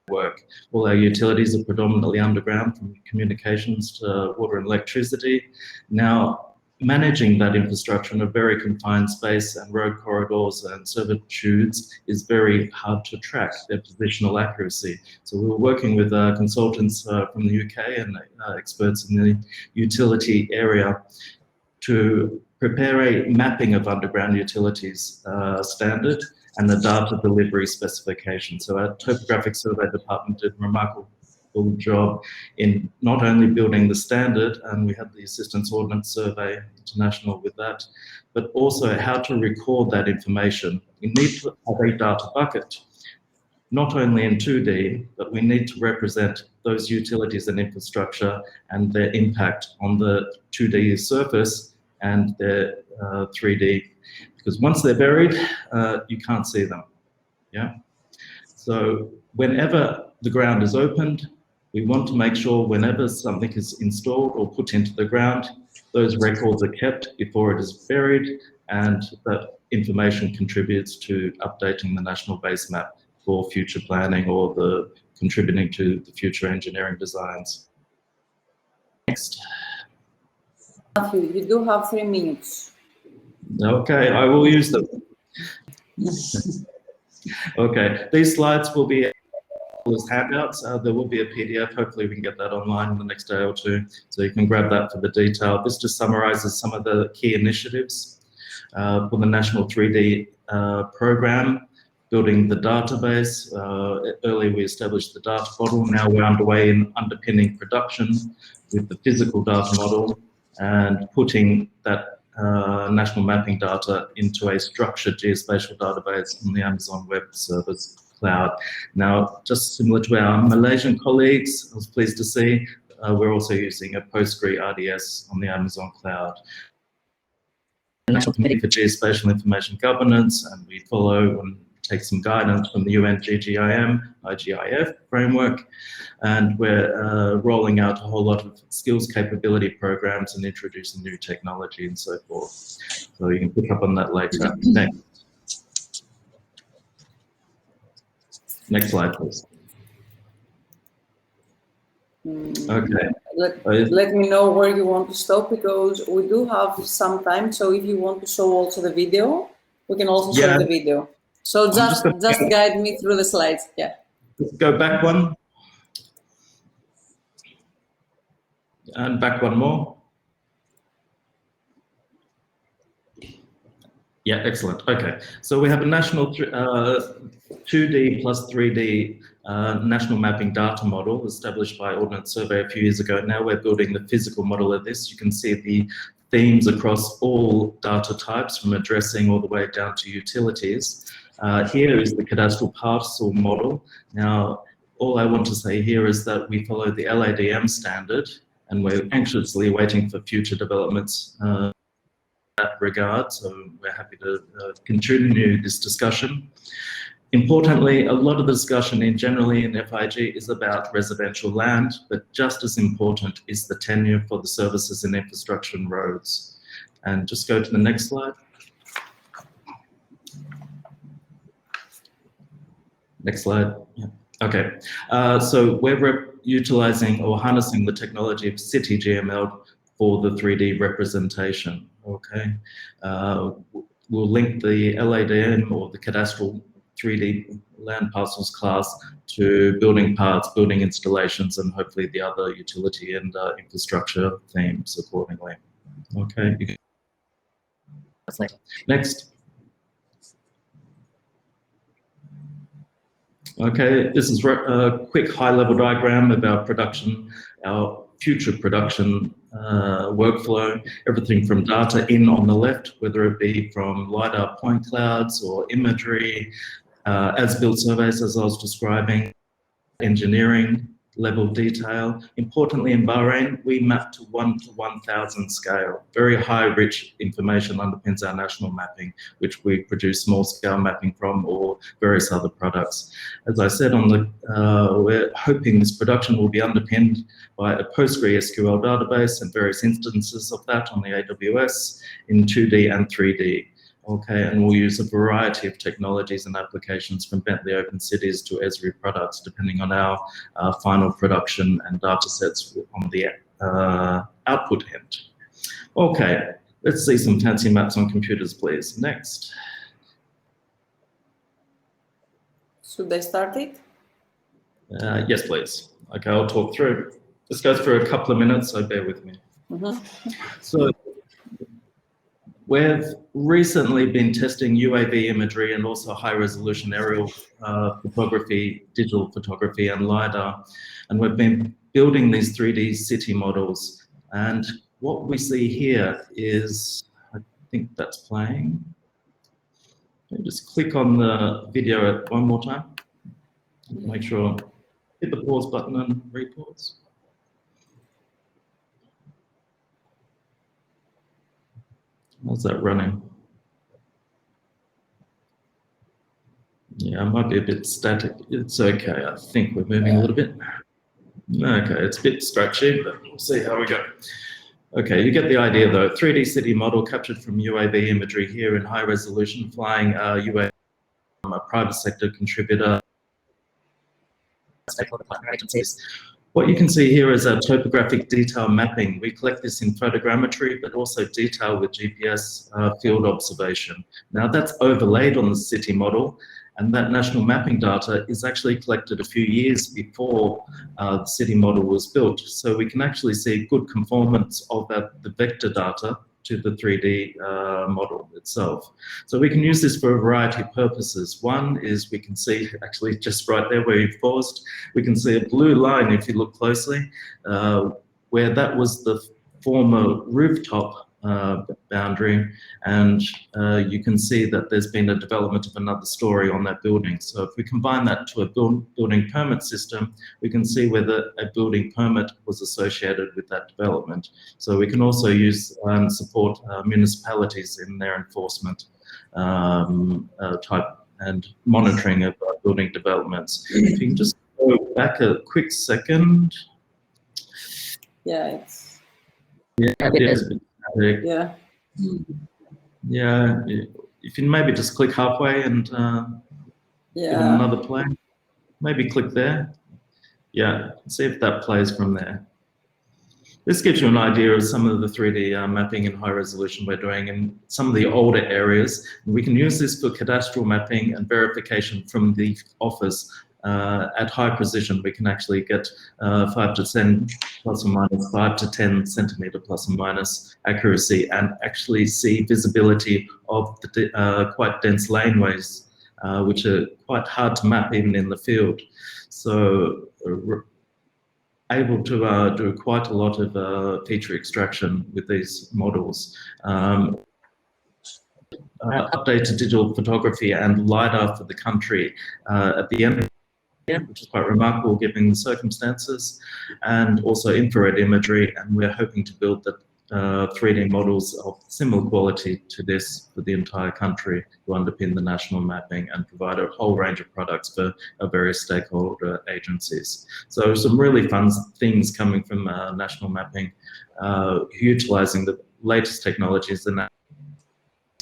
work. All our utilities are predominantly underground, from communications to water and electricity. Now, managing that infrastructure in a very confined space and road corridors and servitudes is very hard to track their positional accuracy. So we were working with consultants from the UK and experts in the utility area to prepare a mapping of underground utilities standard and the data delivery specification. So our topographic survey department did a remarkable job in not only building the standard, and we had the Assistance Ordnance Survey International with that, but also how to record that information. We need to have a data bucket, not only in 2D, but we need to represent those utilities and infrastructure and their impact on the 2D surface and their 3D. Because once they're buried, you can't see them. Yeah. So whenever the ground is opened, we want to make sure whenever something is installed or put into the ground, those records are kept before it is buried, and that information contributes to updating the national base map for future planning or the contributing to the future engineering designs. Next. Matthew, you do have 3 minutes. Okay, I will use them. Okay, these slides will be as handouts. There will be a PDF. Hopefully we can get that online in the next day or two, so you can grab that for the detail. This just summarizes some of the key initiatives for the National 3D program, building the database. Earlier we established the data model. Now we're underway in underpinning production with the physical data model and putting that national mapping data into a structured geospatial database on the Amazon Web Service cloud. Now, just similar to our Malaysian colleagues, I was pleased to see, we're also using a PostgreSQL RDS on the Amazon cloud. The National Committee for Geospatial Information Governance, and we follow and take some guidance from the UN IGIF framework, and we're rolling out a whole lot of skills capability programs and introducing new technology and so forth. So you can pick up on that later. Next slide, please. Okay. Let me know where you want to stop, because we do have some time. So if you want to show also the video, we can also show the video. So just guide me through the slides. Yeah. Go back one. And back one more. Yeah, excellent. Okay, so we have a national 2D plus 3D national mapping data model established by Ordnance Survey a few years ago. Now we're building the physical model of this. You can see the themes across all data types, from addressing all the way down to utilities. Here is the cadastral parcel model. Now, all I want to say here is that we follow the LADM standard, and we're anxiously waiting for future developments in that regard, so we're happy to continue this discussion. Importantly, a lot of the discussion generally in FIG is about residential land, but just as important is the tenure for the services and infrastructure and roads. And just go to the next slide. Next slide. Yeah. Okay. So we're utilizing or harnessing the technology of City GML for the 3D representation. Okay. We'll link the LADM or the cadastral 3D land parcels class to building parts, building installations, and hopefully the other utility and infrastructure themes accordingly. Okay. Next. Okay, this is a quick high-level diagram of our production, our future production workflow, everything from data in on the left, whether it be from LiDAR point clouds or imagery, as-built surveys, as I was describing, engineering level detail. Importantly, in Bahrain, we map to 1 to 1,000 scale. Very high, rich information underpins our national mapping, which we produce small scale mapping from, or various other products. As I said, we're hoping this production will be underpinned by a PostgreSQL database and various instances of that on the AWS in 2D and 3D. Okay, and we'll use a variety of technologies and applications from Bentley Open Cities to Esri products, depending on our final production and data sets on the output end. Okay, let's see some fancy maps on computers, please. Next. Should I start it? Yes, please. Okay, I'll talk through. This goes for a couple of minutes, so bear with me. So, we've recently been testing UAV imagery and also high-resolution aerial photography, digital photography, and LiDAR. And we've been building these 3D city models. And what we see here is, I think that's playing. Just click on the video one more time. Make sure, hit the pause button and re-pause. How's that running? Yeah, it might be a bit static. It's okay. I think we're moving a little bit. Okay, it's a bit stretchy, but we'll see how we go. Okay, you get the idea though. 3D city model captured from UAV imagery here in high resolution, flying UAV from a private sector contributor. What you can see here is our topographic detail mapping. We collect this in photogrammetry, but also detail with GPS field observation. Now that's overlaid on the city model, and that national mapping data is actually collected a few years before the city model was built. So we can actually see good conformance of the vector data to the 3D model itself. So we can use this for a variety of purposes. One is we can see, actually just right there where you've paused, we can see a blue line if you look closely, where that was the former rooftop boundary, and you can see that there's been a development of another story on that building. So if we combine that to a building permit system, we can see whether a building permit was associated with that development. So we can also use and support municipalities in their enforcement type and monitoring of building developments. If you can just go back a quick second. Yeah, it's... Yeah, it is. Yeah. Yeah, if you maybe just click halfway and give it another play. Maybe click there. Yeah, see if that plays from there. This gives you an idea of some of the 3D mapping in high resolution we're doing in some of the older areas. We can use this for cadastral mapping and verification from the office. At high precision, we can actually get 5 to 10 plus or minus 5 to 10 centimeter plus or minus accuracy, and actually see visibility of the quite dense laneways, which are quite hard to map even in the field. So able to do quite a lot of feature extraction with these models. Updated digital photography and LiDAR for the country at the end, which is quite remarkable given the circumstances, and also infrared imagery, and we're hoping to build that 3D models of similar quality to this for the entire country to underpin the national mapping and provide a whole range of products for our various stakeholder agencies. So some really fun things coming from national mapping, utilizing the latest technologies and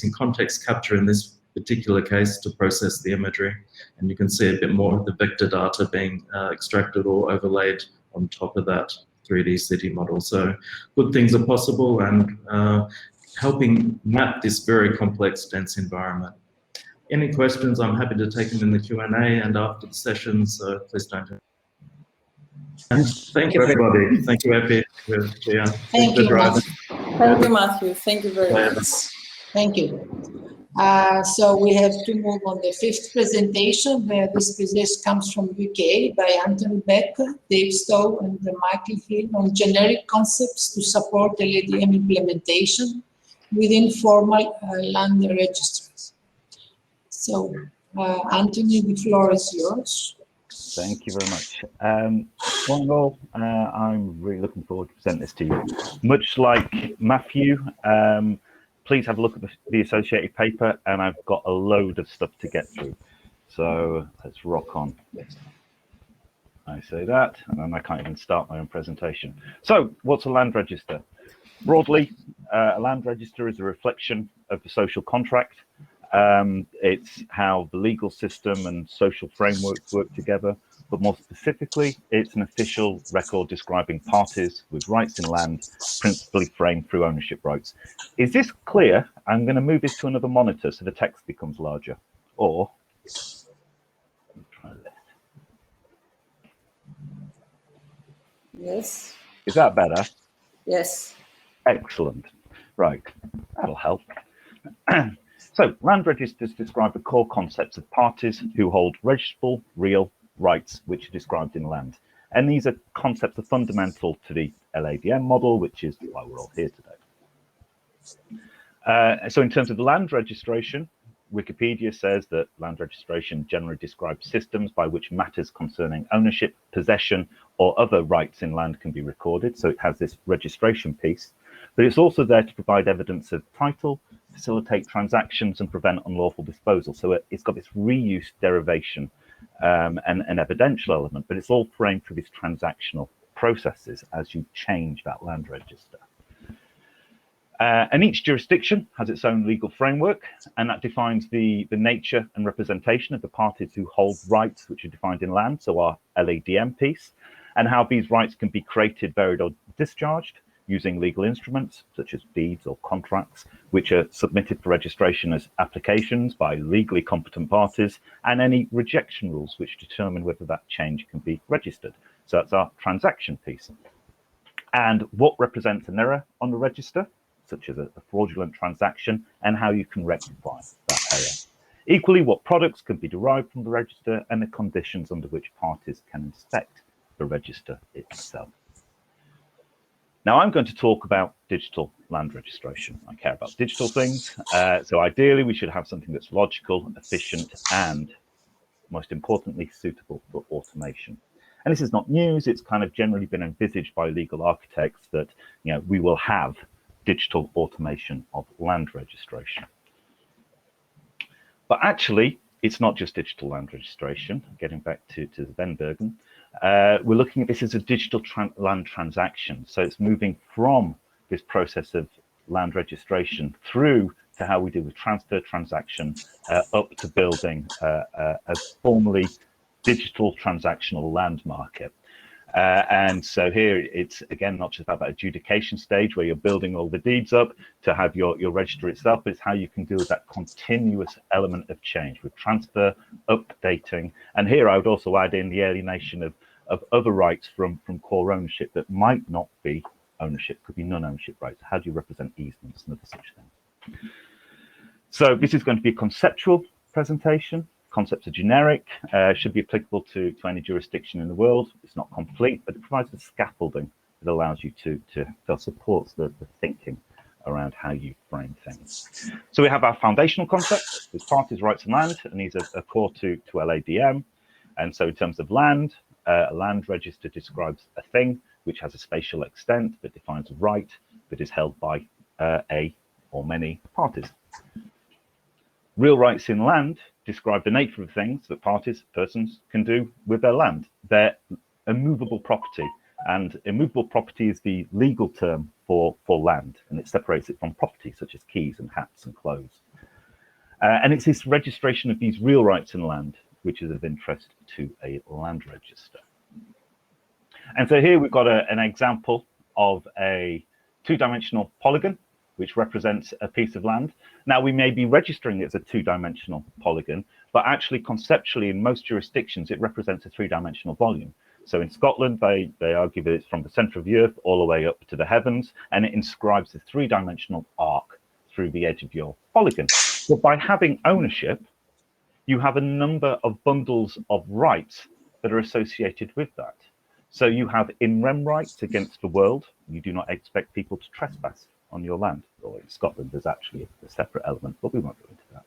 in context capture in this particular case to process the imagery. And you can see a bit more of the vector data being extracted or overlaid on top of that 3D city model. So good things are possible and helping map this very complex, dense environment. Any questions, I'm happy to take them in the Q&A and after the session, so please don't. And thank you, everybody. Thank you, Epi. Thank you, Matthew. Thank you, Matthew. Thank you very much. Thank you. So we have to move on the fifth presentation. This presentation comes from UK by Anthony Becker, Dave Stowe, and Michael Hill on generic concepts to support LADM implementation within formal land registries. So, Anthony, the floor is yours. Thank you very much. One goal, I'm really looking forward to present this to you. Much like Matthew, please have a look at the associated paper, and I've got a load of stuff to get through. So let's rock on. I say that, and then I can't even start my own presentation. So what's a land register? Broadly, a land register is a reflection of the social contract. It's how the legal system and social frameworks work together, but more specifically, it's an official record describing parties with rights in land, principally framed through ownership rights. Is this clear? I'm going to move this to another monitor so the text becomes larger. Or, try this. Yes. Is that better? Yes. Excellent. Right, that'll help. So, land registers describe the core concepts of parties who hold registrable, real rights which are described in land. And these are concepts are fundamental to the LADM model, which is why we're all here today. So in terms of land registration, Wikipedia says that land registration generally describes systems by which matters concerning ownership, possession, or other rights in land can be recorded. So it has this registration piece, but it's also there to provide evidence of title, facilitate transactions, and prevent unlawful disposal. So it's got this reuse derivation and an evidential element, but it's all framed through these transactional processes as you change that land register. And each jurisdiction has its own legal framework, and that defines the nature and representation of the parties who hold rights which are defined in land, so our LADM piece, and how these rights can be created, varied, or discharged using legal instruments such as deeds or contracts, which are submitted for registration as applications by legally competent parties, and any rejection rules which determine whether that change can be registered. So that's our transaction piece. And what represents an error on the register, such as a fraudulent transaction, and how you can rectify that error. Equally, what products can be derived from the register and the conditions under which parties can inspect the register itself. Now, I'm going to talk about digital land registration. I care about digital things. So ideally, we should have something that's logical, efficient, and most importantly, suitable for automation. And this is not news. It's kind of generally been envisaged by legal architects that, you know, we will have digital automation of land registration. But actually, it's not just digital land registration. Getting back to Svenbergen, we're looking at this as a digital land transaction. So it's moving from this process of land registration through to how we deal with transfer transaction up to building a formally digital transactional land market. And so here it's again not just about that adjudication stage where you're building all the deeds up to have your register itself, but it's how you can deal with that continuous element of change with transfer, updating. And here I would also add in the alienation of other rights from core ownership that might not be ownership, could be non-ownership rights. How do you represent easements and other such things? So this is going to be a conceptual presentation. Concepts are generic, should be applicable to any jurisdiction in the world. It's not complete, but it provides the scaffolding that allows you that supports the thinking around how you frame things. So we have our foundational concepts, there's parties, rights, and land, and these are core to LADM. And so in terms of land, a land register describes a thing which has a spatial extent that defines a right, that is held by a or many parties. Real rights in land describe the nature of things that parties, persons can do with their land. They're immovable property, and immovable property is the legal term for land, and it separates it from property such as keys and hats and clothes. And it's this registration of these real rights in land which is of interest to a land register. And so here we've got an example of a two-dimensional polygon which represents a piece of land. Now, we may be registering it as a two-dimensional polygon, but actually conceptually in most jurisdictions it represents a three-dimensional volume. So in Scotland, they argue that it's from the center of the earth all the way up to the heavens, and it inscribes a three-dimensional arc through the edge of your polygon. But by having ownership, you have a number of bundles of rights that are associated with that. So you have in rem rights against the world. You do not expect people to trespass on your land. Or in Scotland, there's actually a separate element, but we won't go into that.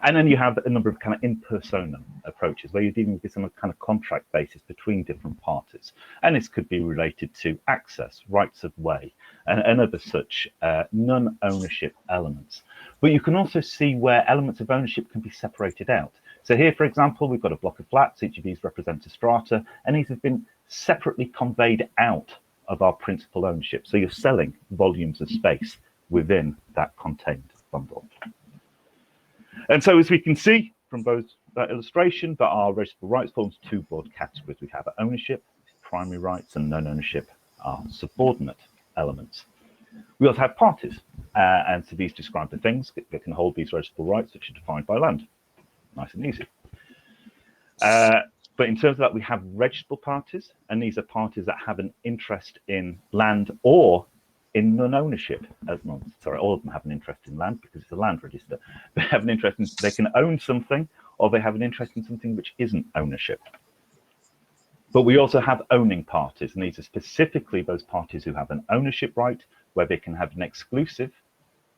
And then you have a number of kind of in personam approaches where you're dealing with this on a kind of contract basis between different parties. And this could be related to access, rights of way, and other such non-ownership elements. But you can also see where elements of ownership can be separated out. So here, for example, we've got a block of flats. Each of these represents a strata, and these have been separately conveyed out of our principal ownership. So you're selling volumes of space within that contained bundle. And so as we can see from that illustration, that our registrable rights fall into two broad categories. We have ownership, primary rights, and non-ownership are subordinate elements. We also have parties, and so these describe the things that can hold these registrable rights, which are defined by land. Nice and easy. But in terms of that, we have registrable parties, and these are parties that have an interest in land or in non-ownership. Sorry, all of them have an interest in land because it's a land register. They have an interest in, they can own something, or they have an interest in something which isn't ownership. But we also have owning parties, and these are specifically those parties who have an ownership right, where they can have an exclusive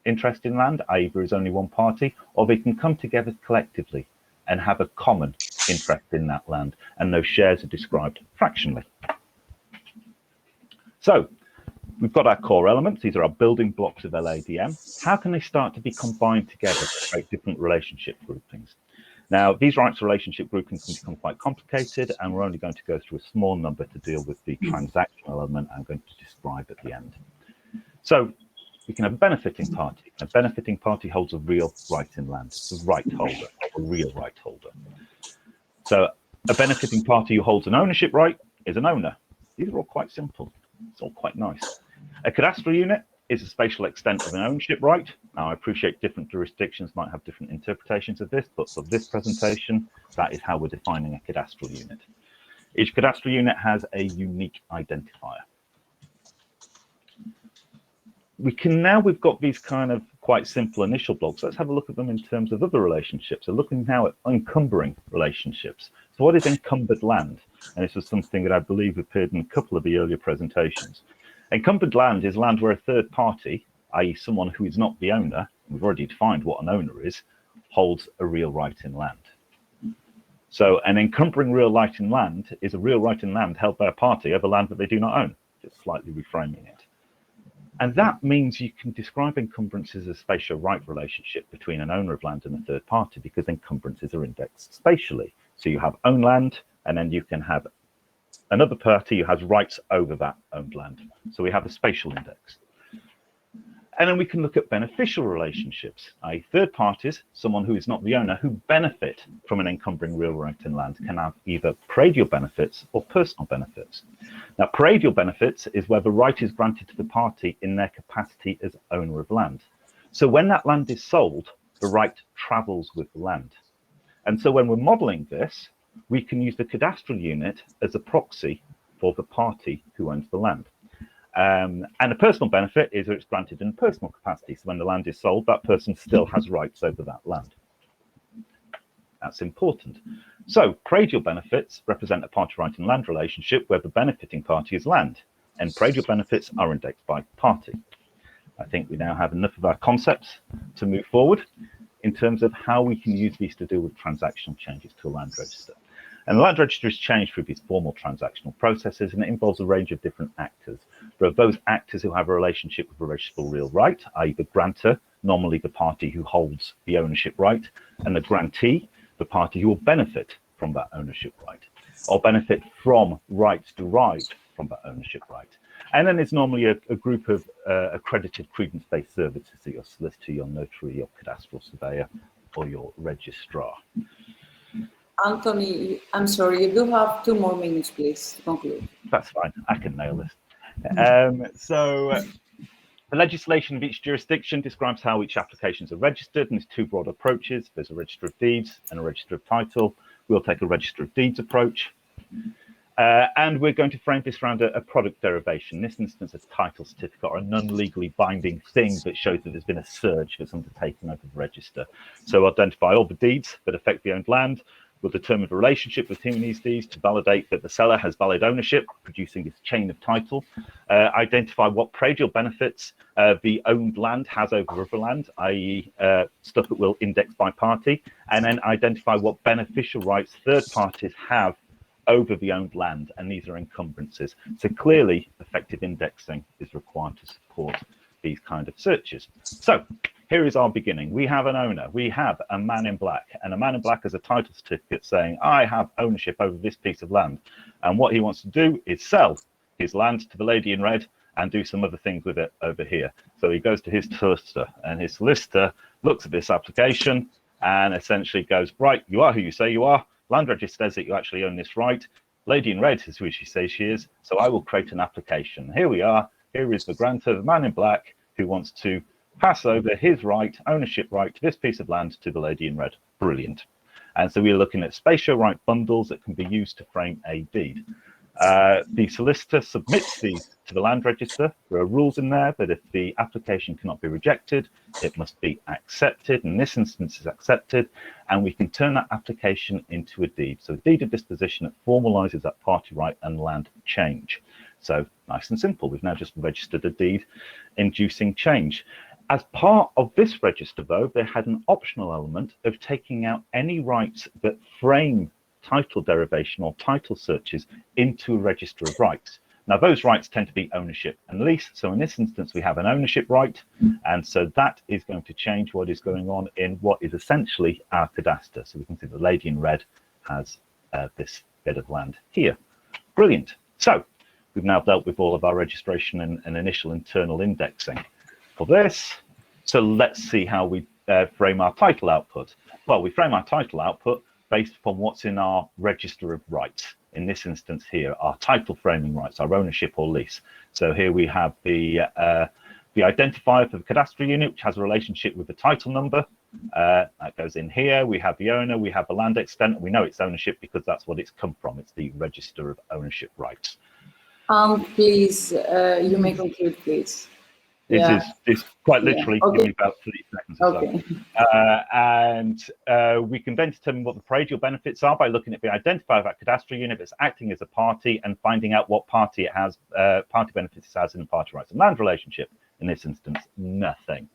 interest in land, i.e. there is only one party, or they can come together collectively and have a common interest in that land, and those shares are described fractionally. So we've got our core elements. These are our building blocks of LADM. How can they start to be combined together to create different relationship groupings? Now, these rights relationship groupings can become quite complicated, and we're only going to go through a small number to deal with the transactional element I'm going to describe at the end. So we can have a benefiting party. A benefiting party holds a real right in land. It's a right holder, a real right holder. So a benefiting party who holds an ownership right is an owner. These are all quite simple. It's all quite nice. A cadastral unit is a spatial extent of an ownership right. Now, I appreciate different jurisdictions might have different interpretations of this, but for this presentation, that is how we're defining a cadastral unit. Each cadastral unit has a unique identifier. We've got these kind of quite simple initial blocks. Let's have a look at them in terms of other relationships. So looking now at encumbering relationships. So what is encumbered land? And this was something that I believe appeared in a couple of the earlier presentations. Encumbered land is land where a third party, i.e. someone who is not the owner, we've already defined what an owner is, holds a real right in land. So an encumbering real right in land is a real right in land held by a party over land that they do not own, just slightly reframing it. And that means you can describe encumbrances as a spatial right relationship between an owner of land and a third party, because encumbrances are indexed spatially. So you have owned land, and then you can have another party who has rights over that owned land. So we have a spatial index. And then we can look at beneficial relationships, i.e. third parties, someone who is not the owner, who benefit from an encumbering real right in land, can have either paradial benefits or personal benefits. Now, paradial benefits is where the right is granted to the party in their capacity as owner of land. So when that land is sold, the right travels with the land. And so when we're modeling this, we can use the cadastral unit as a proxy for the party who owns the land. And a personal benefit is that it's granted in personal capacity. So when the land is sold, that person still has rights over that land. That's important. So paradial benefits represent a party right in land relationship where the benefiting party is land, and paradial benefits are indexed by party. I think we now have enough of our concepts to move forward in terms of how we can use these to deal with transactional changes to a land register. And the land register is changed through these formal transactional processes, and it involves a range of different actors. There are those actors who have a relationship with a registrable real right, i.e. the grantor, normally the party who holds the ownership right, and the grantee, the party who will benefit from that ownership right, or benefit from rights derived from that ownership right. And then there's normally a group of accredited credence-based services, so your solicitor, your notary, your cadastral surveyor, or your registrar. Anthony, I'm sorry, you do have 2 more minutes, please, to conclude. That's fine, I can nail this. The legislation of each jurisdiction describes how each applications are registered, and there's 2 broad approaches. There's a register of deeds and a register of title. We'll take a register of deeds approach. And we're going to frame this around a product derivation. In this instance, a title certificate or a non-legally binding thing that shows that there's been a search that's undertaken over the register. So we'll identify all the deeds that affect the owned land. We'll determine the relationship between these deeds to validate that the seller has valid ownership, producing this chain of title. Identify what predial benefits the owned land has over other land, i.e. Stuff that will index by party, and then identify what beneficial rights third parties have over the owned land, and these are encumbrances. So clearly, effective indexing is required to support these kind of searches. So here is our beginning. We have an owner. We have a man in black, and a man in black has a title certificate saying, I have ownership over this piece of land. And what he wants to do is sell his land to the lady in red and do some other things with it over here. So he goes to his solicitor, and his solicitor looks at this application and essentially goes, right, you are who you say you are. Land register says that you actually own this right. Lady in red is who she says she is. So I will create an application. Here we are. Here is the grantor, the man in black, who wants to pass over his right, ownership right to this piece of land to the lady in red. Brilliant. And so we're looking at spatial right bundles that can be used to frame a deed. The solicitor submits these to the land register. There are rules in there that if the application cannot be rejected, it must be accepted. In this instance, is accepted, and we can turn that application into a deed. So a deed of disposition that formalizes that party right and land change. So nice and simple. We've now just registered a deed inducing change. As part of this register, though, they had an optional element of taking out any rights that frame title derivation or title searches into a register of rights. Now, those rights tend to be ownership and lease. So in this instance, we have an ownership right. And so that is going to change what is going on in what is essentially our cadaster. So we can see the lady in red has this bit of land here. Brilliant. So we've now dealt with all of our registration and initial internal indexing for this. So let's see how we frame our title output. Well, we frame our title output based upon what's in our register of rights. In this instance here, our title framing rights, our ownership or lease. So here we have the identifier for the cadastral unit, which has a relationship with the title number. That goes in here. We have the owner, we have the land extent, and we know it's ownership because that's what it's come from. It's the register of ownership rights. Please, you may conclude, please. This is quite literally, Okay. give me about 30 seconds or Okay. so. We can then determine what the predial benefits are by looking at the identifier of that cadastral unit that's acting as a party and finding out what party it has, party benefits it has in the party rights and land relationship. In this instance, nothing.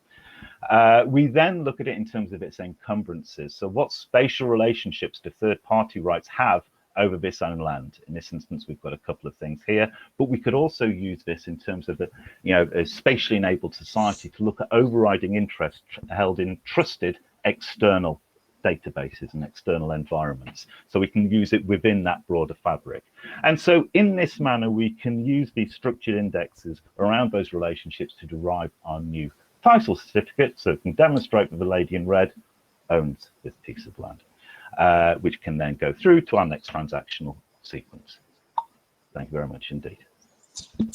We then look at it in terms of its encumbrances. So what spatial relationships do third party rights have over this own land? In this instance, we've got a couple of things here, but we could also use this in terms of a spatially enabled society to look at overriding interest held in trusted external databases and external environments. So we can use it within that broader fabric. And so in this manner, we can use these structured indexes around those relationships to derive our new title certificate. So it can demonstrate that the lady in red owns this piece of land. Which can then go through to our next transactional sequence. Thank you very much indeed.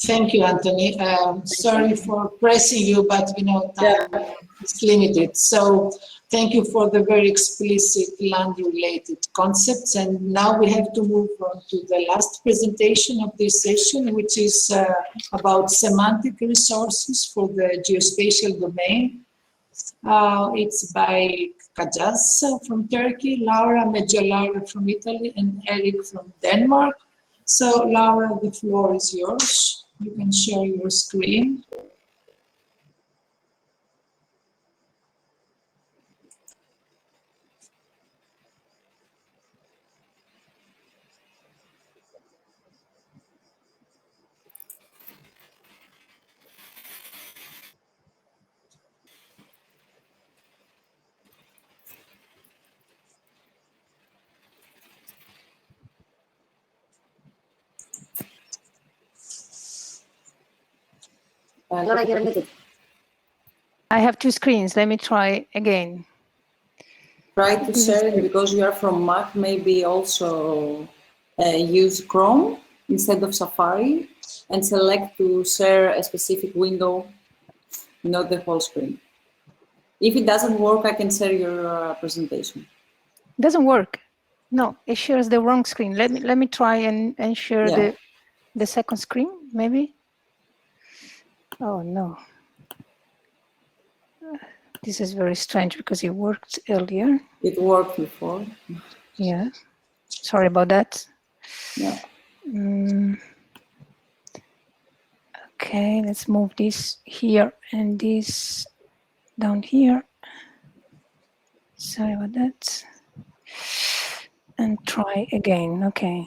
Thank you, Anthony. Sorry for pressing you, but time is limited. So thank you for the very explicit land-related concepts. And now we have to move on to the last presentation of this session, which is about semantic resources for the geospatial domain. It's by Kajaz from Turkey, Laura Medjalara from Italy, and Eric from Denmark. So Laura, the floor is yours. You can share your screen. Laura, you're muted. I have two screens. Let me try again. Try to share it because you are from Mac. Maybe also use Chrome instead of Safari and select to share a specific window, not the whole screen. If it doesn't work, I can share your presentation. It doesn't work. No, it shares the wrong screen. Let me try and share the second screen, maybe. Oh no. This is very strange because it worked earlier. It worked before. Yeah. Sorry about that. Yeah. Okay, let's move this here and this down here. Sorry about that. And try again. Okay.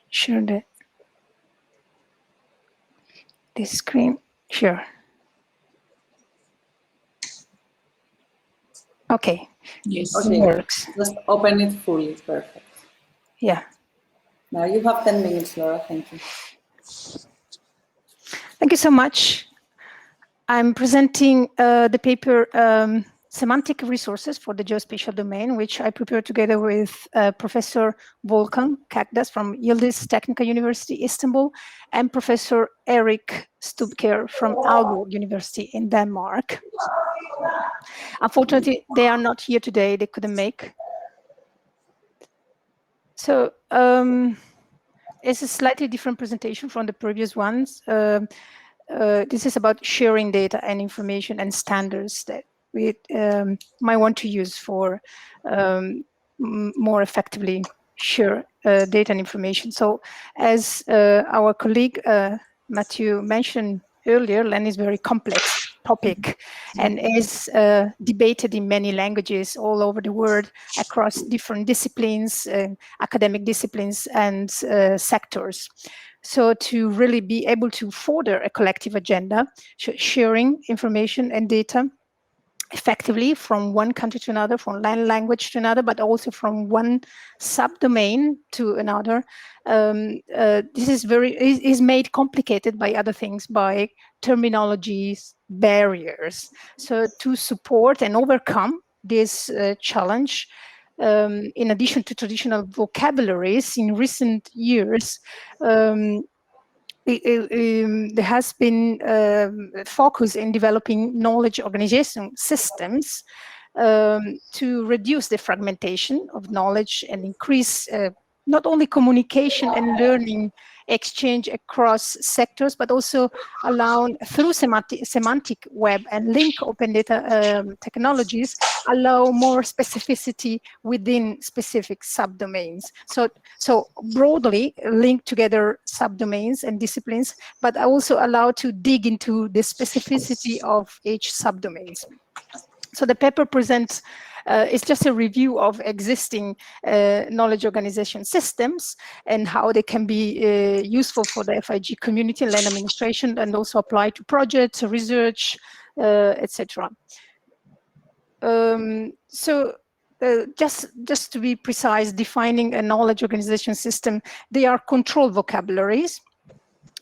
Share this screen. Sure. Okay. Yes. Okay. Works. Just open it fully. Perfect. Yeah. Now you have 10 minutes, Laura. Thank you. Thank you so much. I'm presenting the paper Semantic Resources for the Geospatial Domain, which I prepared together with Professor Volkan Kakdas from Yildiz Technical University, Istanbul, and Professor Erik Stubker from Aalborg University in Denmark. Unfortunately, they are not here today. They couldn't make. So it's a slightly different presentation from the previous ones. This is about sharing data and information and standards that we might want to use for more effectively share data and information. So as our colleague Matthew mentioned earlier, LAN is a very complex topic and is debated in many languages all over the world across different disciplines, academic disciplines and sectors. So to really be able to further a collective agenda, sharing information and data effectively from one country to another, from language to another, but also from one subdomain to another. This is made complicated by other things, by terminologies, barriers. So to support and overcome this challenge, in addition to traditional vocabularies, in recent years, there has been focus in developing knowledge organization systems to reduce the fragmentation of knowledge and increase not only communication and learning exchange across sectors, but also allowing through semantic web and link open data technologies, allow more specificity within specific subdomains. So broadly link together subdomains and disciplines, but also allow to dig into the specificity of each subdomains. So the paper presents it's just a review of existing knowledge organization systems and how they can be useful for the FIG community and land administration, and also apply to projects, research, etc. Just to be precise, defining a knowledge organization system, they are control vocabularies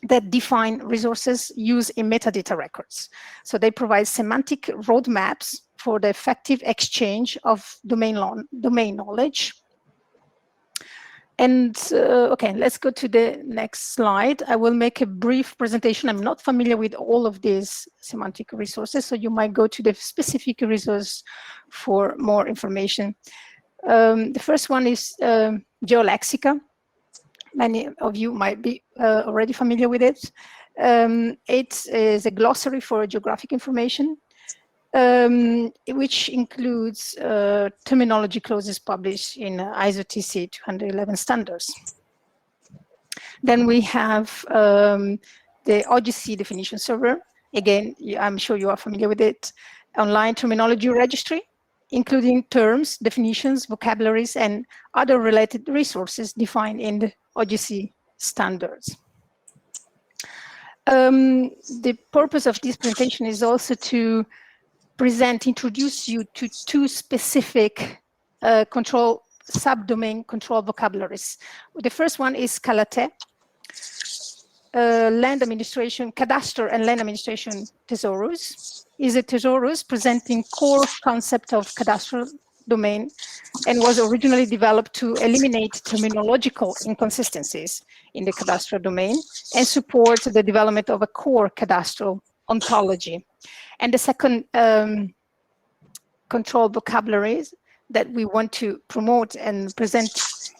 that define resources used in metadata records. So they provide semantic roadmaps for the effective exchange of domain knowledge. And okay, let's go to the next slide. I will make a brief presentation. I'm not familiar with all of these semantic resources, so you might go to the specific resource for more information. The first one is Geolexica. Many of you might be already familiar with it. It is a glossary for geographic information, which includes terminology clauses published in ISO TC 211 standards. Then we have the OGC definition server. Again, I'm sure you are familiar with it. Online terminology registry, including terms, definitions, vocabularies, and other related resources defined in the OGC standards. The purpose of this presentation is also to introduce you to two specific subdomain control vocabularies. The first one is Calate. land administration, cadastral and land administration thesaurus, is a thesaurus presenting core concept of cadastral domain and was originally developed to eliminate terminological inconsistencies in the cadastral domain and support the development of a core cadastral ontology. And the second control vocabularies that we want to promote and present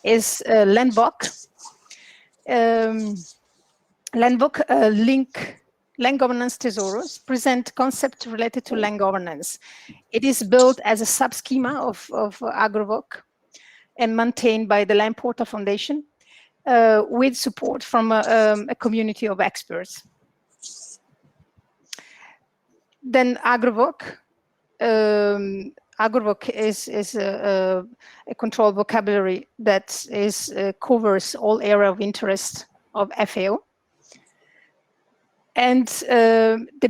is Landbook. Landbook land governance thesaurus present concepts related to land governance. It is built as a sub-schema of AgroVoc and maintained by the Land Portal Foundation with support from a community of experts. Then AgroVoc. AgroVoc is a controlled vocabulary that covers all areas of interest of FAO. And the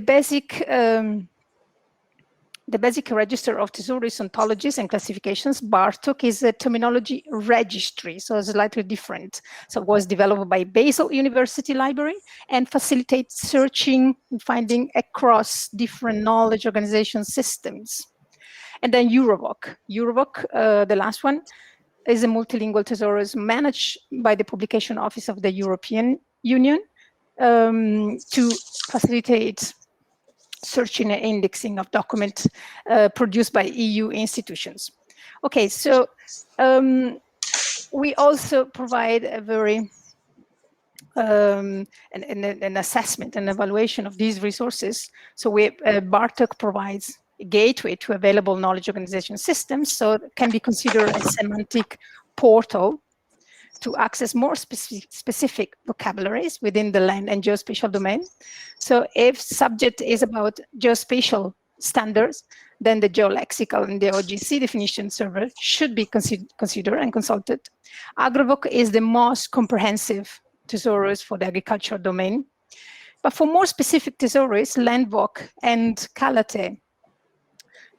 basic register of thesaurus, ontologies, and classifications, BARTOC, is a terminology registry, so it's slightly different. So it was developed by Basel University Library and facilitates searching and finding across different knowledge organization systems. And then EuroVoc. EuroVoc, the last one, is a multilingual thesaurus managed by the Publication Office of the European Union to facilitate searching and indexing of documents produced by EU institutions. Okay, so we also provide a very an assessment and evaluation of these resources. So BARTOC provides a gateway to available knowledge organization systems, so it can be considered a semantic portal to access more specific vocabularies within the land and geospatial domain. So if subject is about geospatial standards, then the geolexical and the OGC definition server should be considered and consulted. AgroVoc is the most comprehensive thesaurus for the agricultural domain. But for more specific thesaurus, Landvoc and Calate.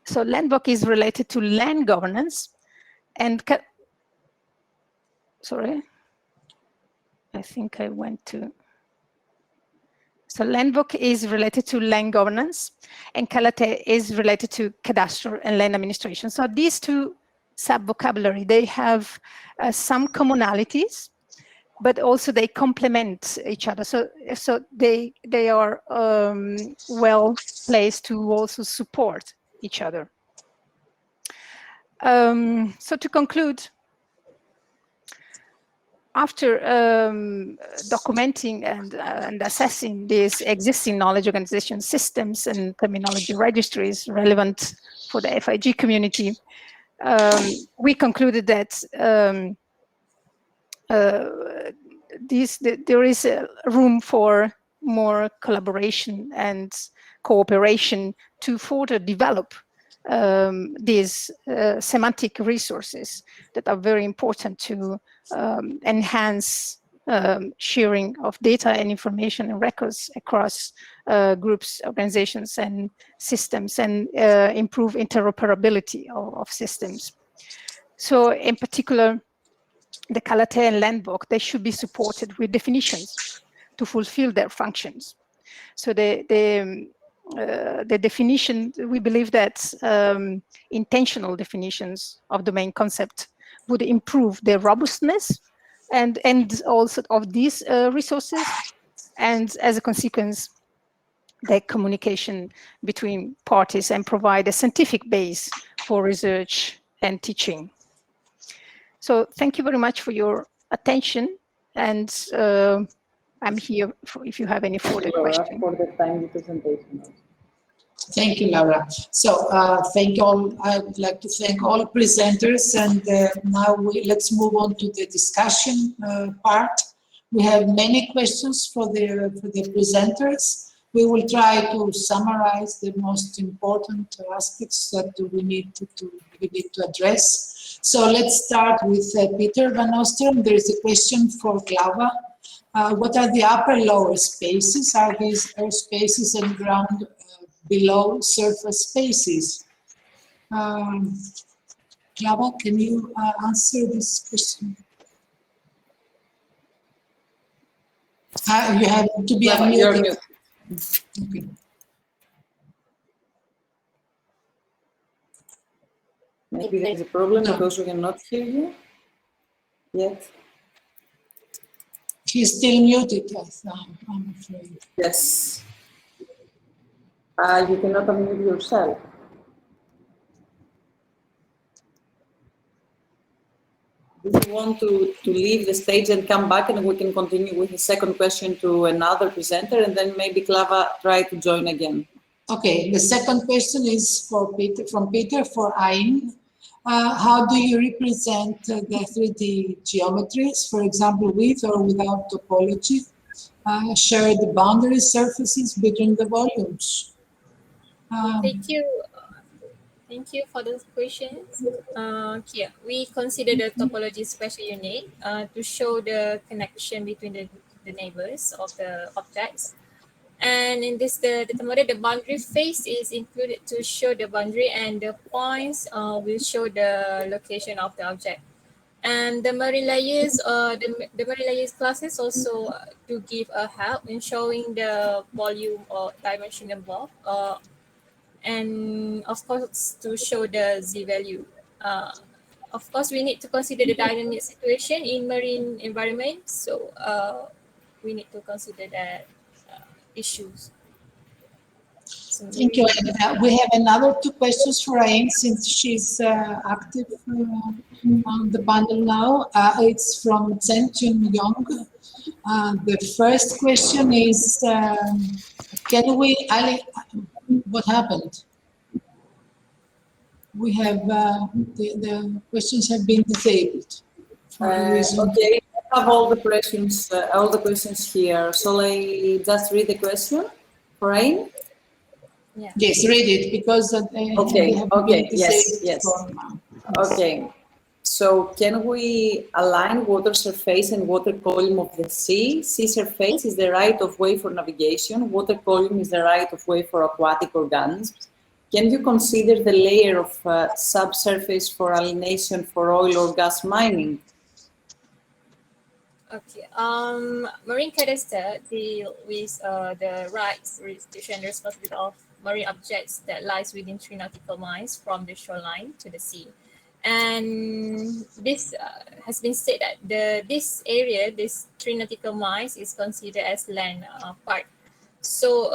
So Landvoc is related to land governance and sorry, I think I went to. So Landvoc is related to land governance and Calate is related to cadastral and land administration. So these two sub-vocabulary, they have some commonalities, but also they complement each other. So they are well placed to also support each other. So to conclude, after documenting and assessing these existing knowledge organization systems and terminology registries relevant for the FIG community, we concluded that there is room for more collaboration and cooperation to further develop these semantic resources that are very important to enhance sharing of data and information and records across groups, organizations, and systems, and improve interoperability of systems. So in particular, the Calate and Landvoc, they should be supported with definitions to fulfill their functions. So the definition, we believe that intentional definitions of domain concept would improve the robustness and also of these resources, and as a consequence, the communication between parties, and provide a scientific base for research and teaching. So thank you very much for your attention, and I'm here if you have any further questions. For the time presentation. Thank you, Laura. So thank you all. I would like to thank all presenters, and now let's move on to the discussion part. We have many questions for the presenters. We will try to summarize the most important aspects that we need to address. So let's start with Peter Van Ostrom. There is a question for Clava. What are the upper lower spaces? Are these air spaces and ground below surface spaces? Clava, can you answer this question? You have to be Clara, you're unmuted. mute. Okay. Maybe there's a problem because we cannot hear you yet. He's still muted, I'm afraid. Yes. You cannot unmute yourself. Do you want to leave the stage and come back, and we can continue with the second question to another presenter, and then maybe Clava try to join again? Okay, the second question is for Peter, from Peter for Ayn. How do you represent the 3D geometries, for example, with or without topology? Share the boundary surfaces between the volumes. Thank you. Thank you for those questions. Here, we consider the topology special unit to show the connection between the neighbors of the objects. And in this, the model, the boundary face is included to show the boundary, and the points will show the location of the object. And the marine layers, the marine layers classes also to give a help in showing the volume or dimension involved. And of course, to show the Z value. Of course, we need to consider the dynamic situation in marine environment. So we need to consider that issues. So Thank you. We have another two questions for Ayn since she's active on the panel now. It's from Chen Chun Yong. The first question is, can we, Ali, what happened? We have, the questions have been disabled. Okay, I have all the questions here. Shall I just read the question for Ayn? Yeah. Yes, read it because okay, yes. Okay, so can we align water surface and water column of the sea? Sea surface is the right of way for navigation. Water column is the right of way for aquatic organisms. Can you consider the layer of subsurface for alienation for oil or gas mining? Okay. Marine cadastre deal with the rights, restriction, and responsibility of marine objects that lies within 3 nautical miles from the shoreline to the sea. And this has been said that this area, this 3 nautical miles, is considered as land part. So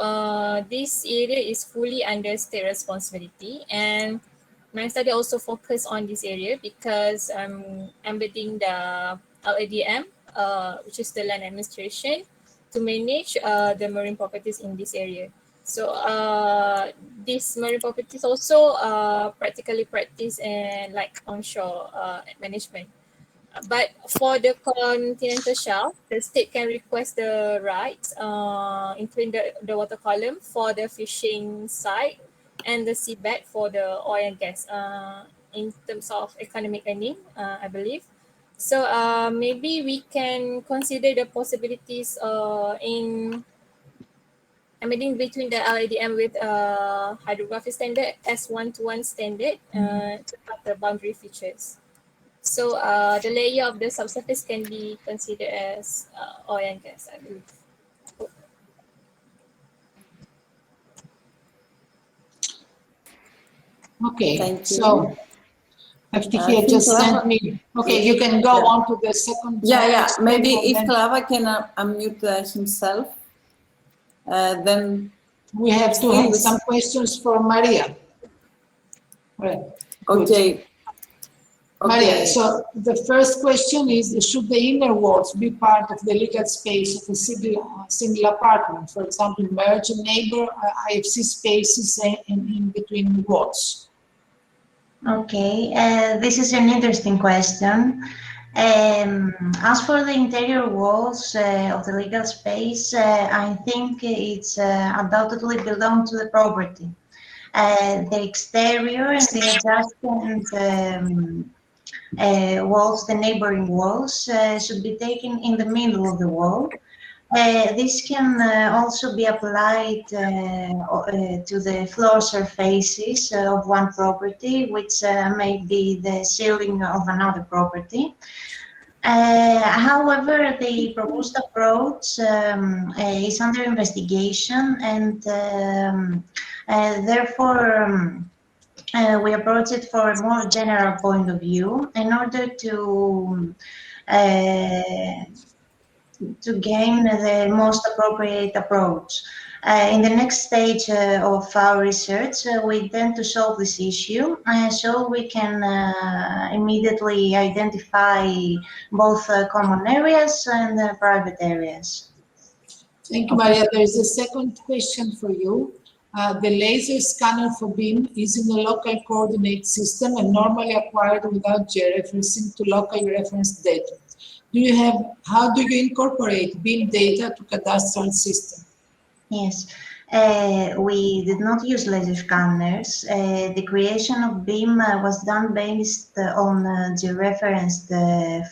this area is fully under state responsibility, and my study also focus on this area because I'm embedding the LADM, which is the land administration, to manage the marine properties in this area. So these marine properties also practically practice and like onshore management. But for the continental shelf, the state can request the rights, including the water column for the fishing site and the seabed for the oil and gas in terms of economic earning, I believe. So maybe we can consider the possibilities in embedding between the LADM with hydrographic standard as one-to-one standard to have the boundary features. So the layer of the subsurface can be considered as oil and gas, I believe. Okay, so FTK just sent me. Okay, you can go on to the second. Yeah. Maybe if Clava can unmute himself, then we have to have some questions for Maria. Right. Okay. Maria, so the first question is, should the inner walls be part of the legal space of a single apartment? For example, merge a neighbor IFC spaces in between walls. Okay, this is an interesting question. As for the interior walls of the legal space, I think it's undoubtedly belong to the property. The exterior and the adjacent walls, the neighboring walls, should be taken in the middle of the wall. This can also be applied to the floor surfaces of one property, which may be the ceiling of another property. However, the proposed approach is under investigation, and therefore we approach it for a more general point of view in order to gain the most appropriate approach. In the next stage of our research, we intend to solve this issue so we can immediately identify both common areas and private areas. Thank you, Maria. There is a second question for you. The laser scanner for BIM is in a local coordinate system and normally acquired without georeferencing to locally referenced data. How do you incorporate BIM data to cadastral system? Yes, we did not use laser scanners. The creation of BIM was done based on georeferenced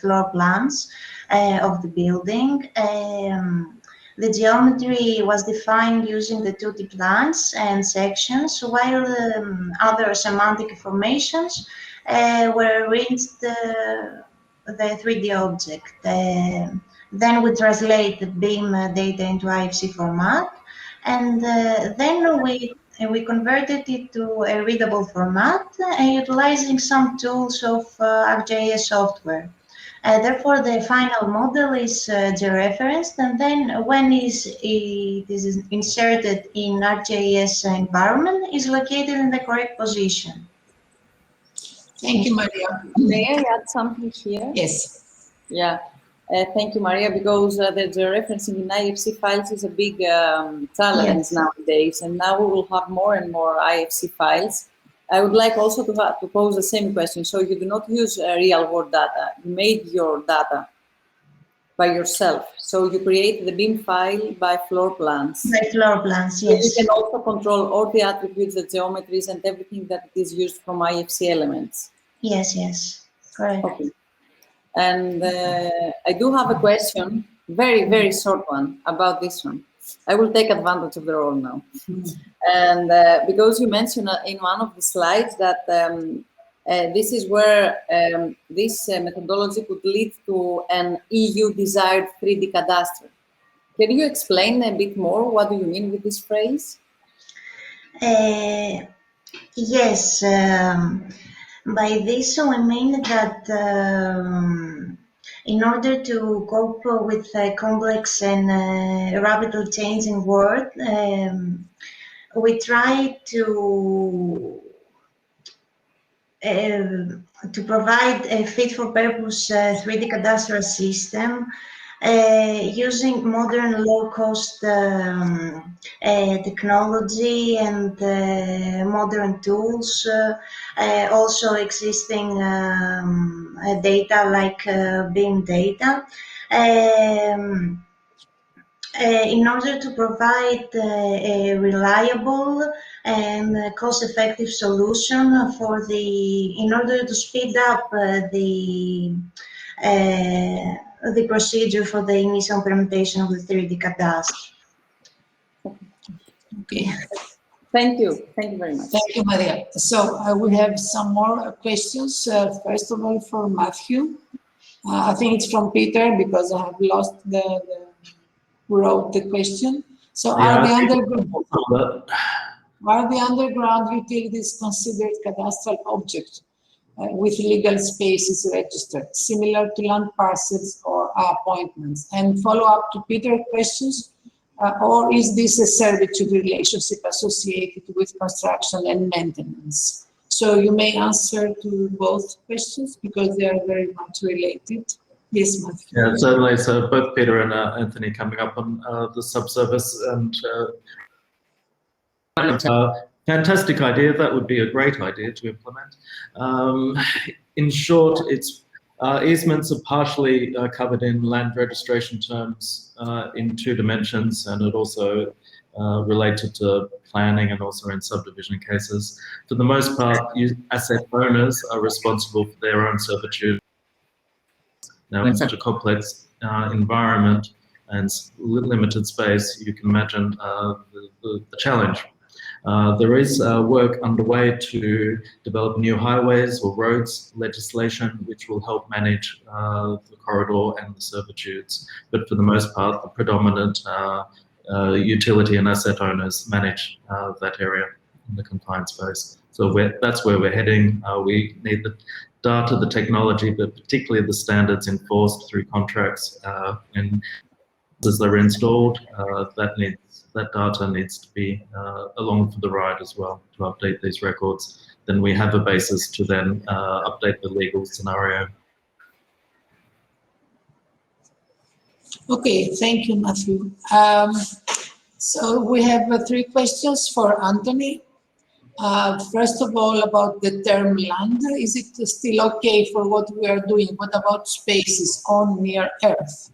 floor plans of the building. The geometry was defined using the 2D plans and sections, while other semantic informations were arranged the 3D object. Then we translate the BIM data into IFC format, and then we converted it to a readable format utilizing some tools of ArcGIS software. Therefore, the final model is georeferenced, and then when it is inserted in ArcGIS environment, is located in the correct position. Thank you, Maria. May I add something here? Yes. Yeah. Thank you, Maria, because the georeferencing in IFC files is a big challenge nowadays, and now we will have more and more IFC files. I would like also to pose the same question. So you do not use real-world data. You made your data by yourself. So you create the BIM file by floor plans. By floor plans, yes. So you can also control all the attributes, the geometries, and everything that is used from IFC elements. Yes, yes, correct. Okay. And I do have a question, very, very short one about this one. I will take advantage of the role now. And because you mentioned in one of the slides that this is where this methodology could lead to an EU desired 3D cadastre. Can you explain a bit more? What do you mean with this phrase? Yes. By this, we mean that in order to cope with a complex and rapidly changing world, we try to provide a fit-for-purpose 3D cadastral system using modern low-cost technology and modern tools, also existing data like BIM data, in order to provide a reliable and cost-effective solution in order to speed up the procedure for the initial implementation of the 3D cadastre. Okay. Thank you. Thank you very much. Thank you, Maria. So we have some more questions. First of all, for Matthew. I think it's from Peter because I have lost who wrote the question. So are the underground utilities considered cadastral objects with legal spaces registered, similar to land parcels or appointments? And follow up to Peter's questions, or is this a servitude relationship associated with construction and maintenance? So you may answer to both questions because they are very much related. Yes, Matthew. Yeah, certainly. So both Peter and Anthony coming up on the subsurface, and fantastic idea. That would be a great idea to implement. In short, it's easements are partially covered in land registration terms in 2 dimensions, and it also related to planning and also in subdivision cases. For the most part, asset owners are responsible for their own servitude. Now, in such a complex environment and limited space, you can imagine the challenge. There is work underway to develop new highways or roads legislation, which will help manage the corridor and the servitudes. But for the most part, the predominant utility and asset owners manage that area in the confined space. So that's where we're heading. We need the data, the technology, but particularly the standards enforced through contracts. And as they're installed, that data needs to be along for the ride as well to update these records. Then we have a basis to then update the legal scenario. Okay, thank you, Matthew. So we have 3 questions for Anthony. First of all, about the term land, is it still okay for what we are doing? What about spaces on near Earth?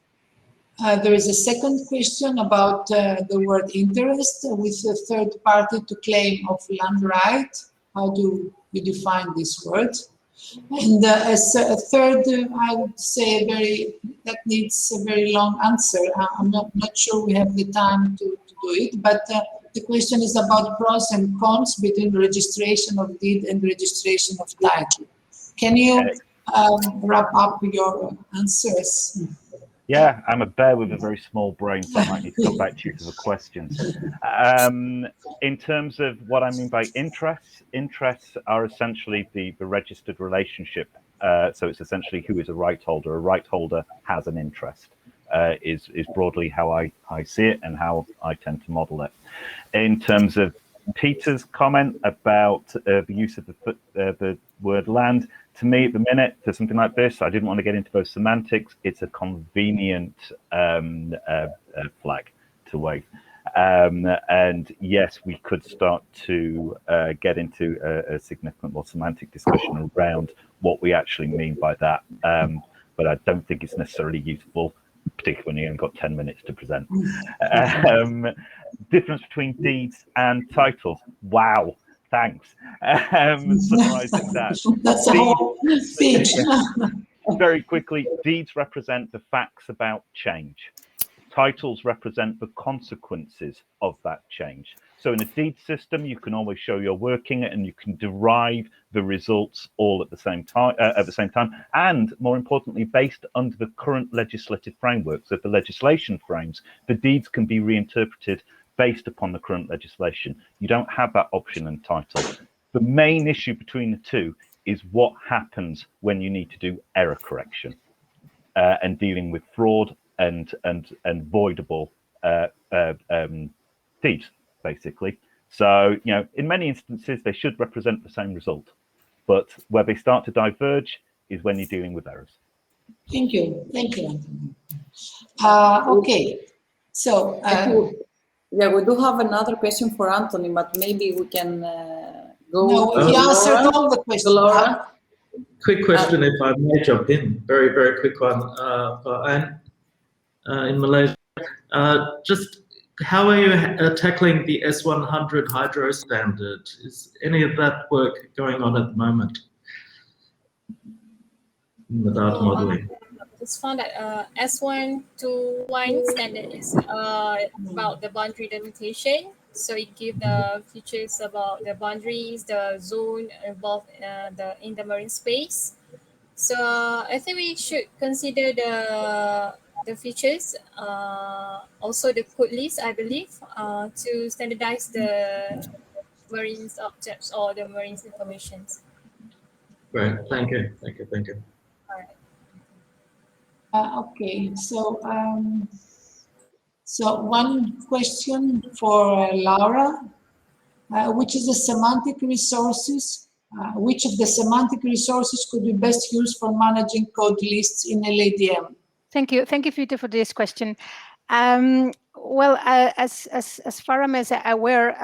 There is a second question about the word interest with a third party to claim of land right. How do we define this word? And as a third, I would say that needs a very long answer. I'm not sure we have the time to do it, but the question is about pros and cons between registration of deed and registration of title. Can you wrap up your answers? Yeah, I'm a bear with a very small brain, so I might need to come back to you for the questions. In terms of what I mean by interests are essentially the registered relationship. So it's essentially who is a right holder. A right holder has an interest, is broadly how I see it and how I tend to model it. In terms of Peter's comment about the use of the word land, to me, at the minute, for something like this, I didn't want to get into both semantics. It's a convenient flag to wave. And yes, we could start to get into a significant more semantic discussion around what we actually mean by that. But I don't think it's necessarily useful, particularly when you only got 10 minutes to present. Difference between deeds and titles. Wow. Thanks. Summarizing that. That's a whole speech. Very quickly, deeds represent the facts about change. Titles represent the consequences of that change. So in a deed system, you can always show you're working it and you can derive the results all at the same time, and more importantly, based under the current legislative framework. So if the legislation frames, the deeds can be reinterpreted based upon the current legislation. You don't have that option in title. The main issue between the two is what happens when you need to do error correction and dealing with fraud and voidable deeds, basically. So, you know, in many instances, they should represent the same result, but where they start to diverge is when you're dealing with errors. Thank you, Anthony. Okay, so. Yeah, we do have another question for Anthony, but maybe we can go. No, he answered all the questions. Laura. Quick question, if I may jump in. Very, very quick one. In Malaysia, just how are you tackling the S100 hydro standard? Is any of that work going on at the moment in the data modeling? It's found that S121 standard is about the boundary delimitation. So it gives the features about the boundaries, the zone involved in the marine space. So I think we should consider the features, also the code list, I believe, to standardize the marine objects or the marine information. Great, thank you. All right. Okay, so one question for Laura, which is the semantic resources? Which of the semantic resources could be best used for managing code lists in LADM? Thank you, Peter, for this question. Well, as far as I'm aware,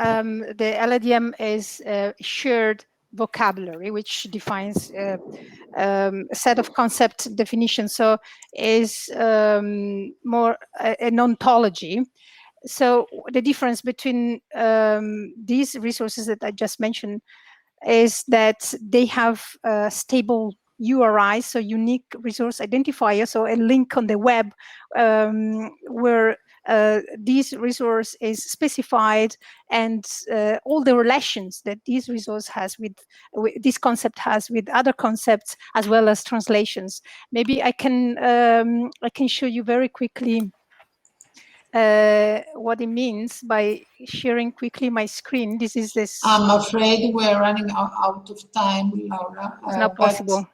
the LADM is shared vocabulary, which defines a set of concept definitions. So is more an ontology. So the difference between these resources that I just mentioned is that they have stable URIs, so unique resource identifier, so a link on the web where this resource is specified, and all the relations that this resource has with this concept has with other concepts, as well as translations. Maybe I can show you very quickly what it means by sharing quickly my screen. This is this. I'm afraid we're running out of time, Laura. It's not possible.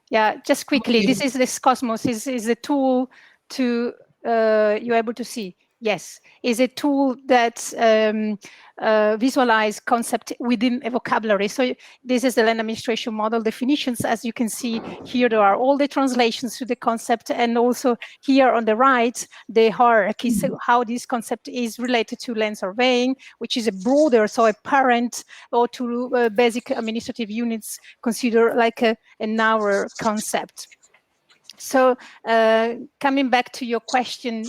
Yeah, just quickly. Okay. This is this Cosmos is a tool to you're able to see. Yes, is a tool that visualize concept within a vocabulary. So this is the land administration model definitions. As you can see here, there are all the translations to the concept, and also here on the right, the hierarchy, so how this concept is related to land surveying, which is a broader, so a parent or to basic administrative units consider like a narrower concept. So coming back to your question,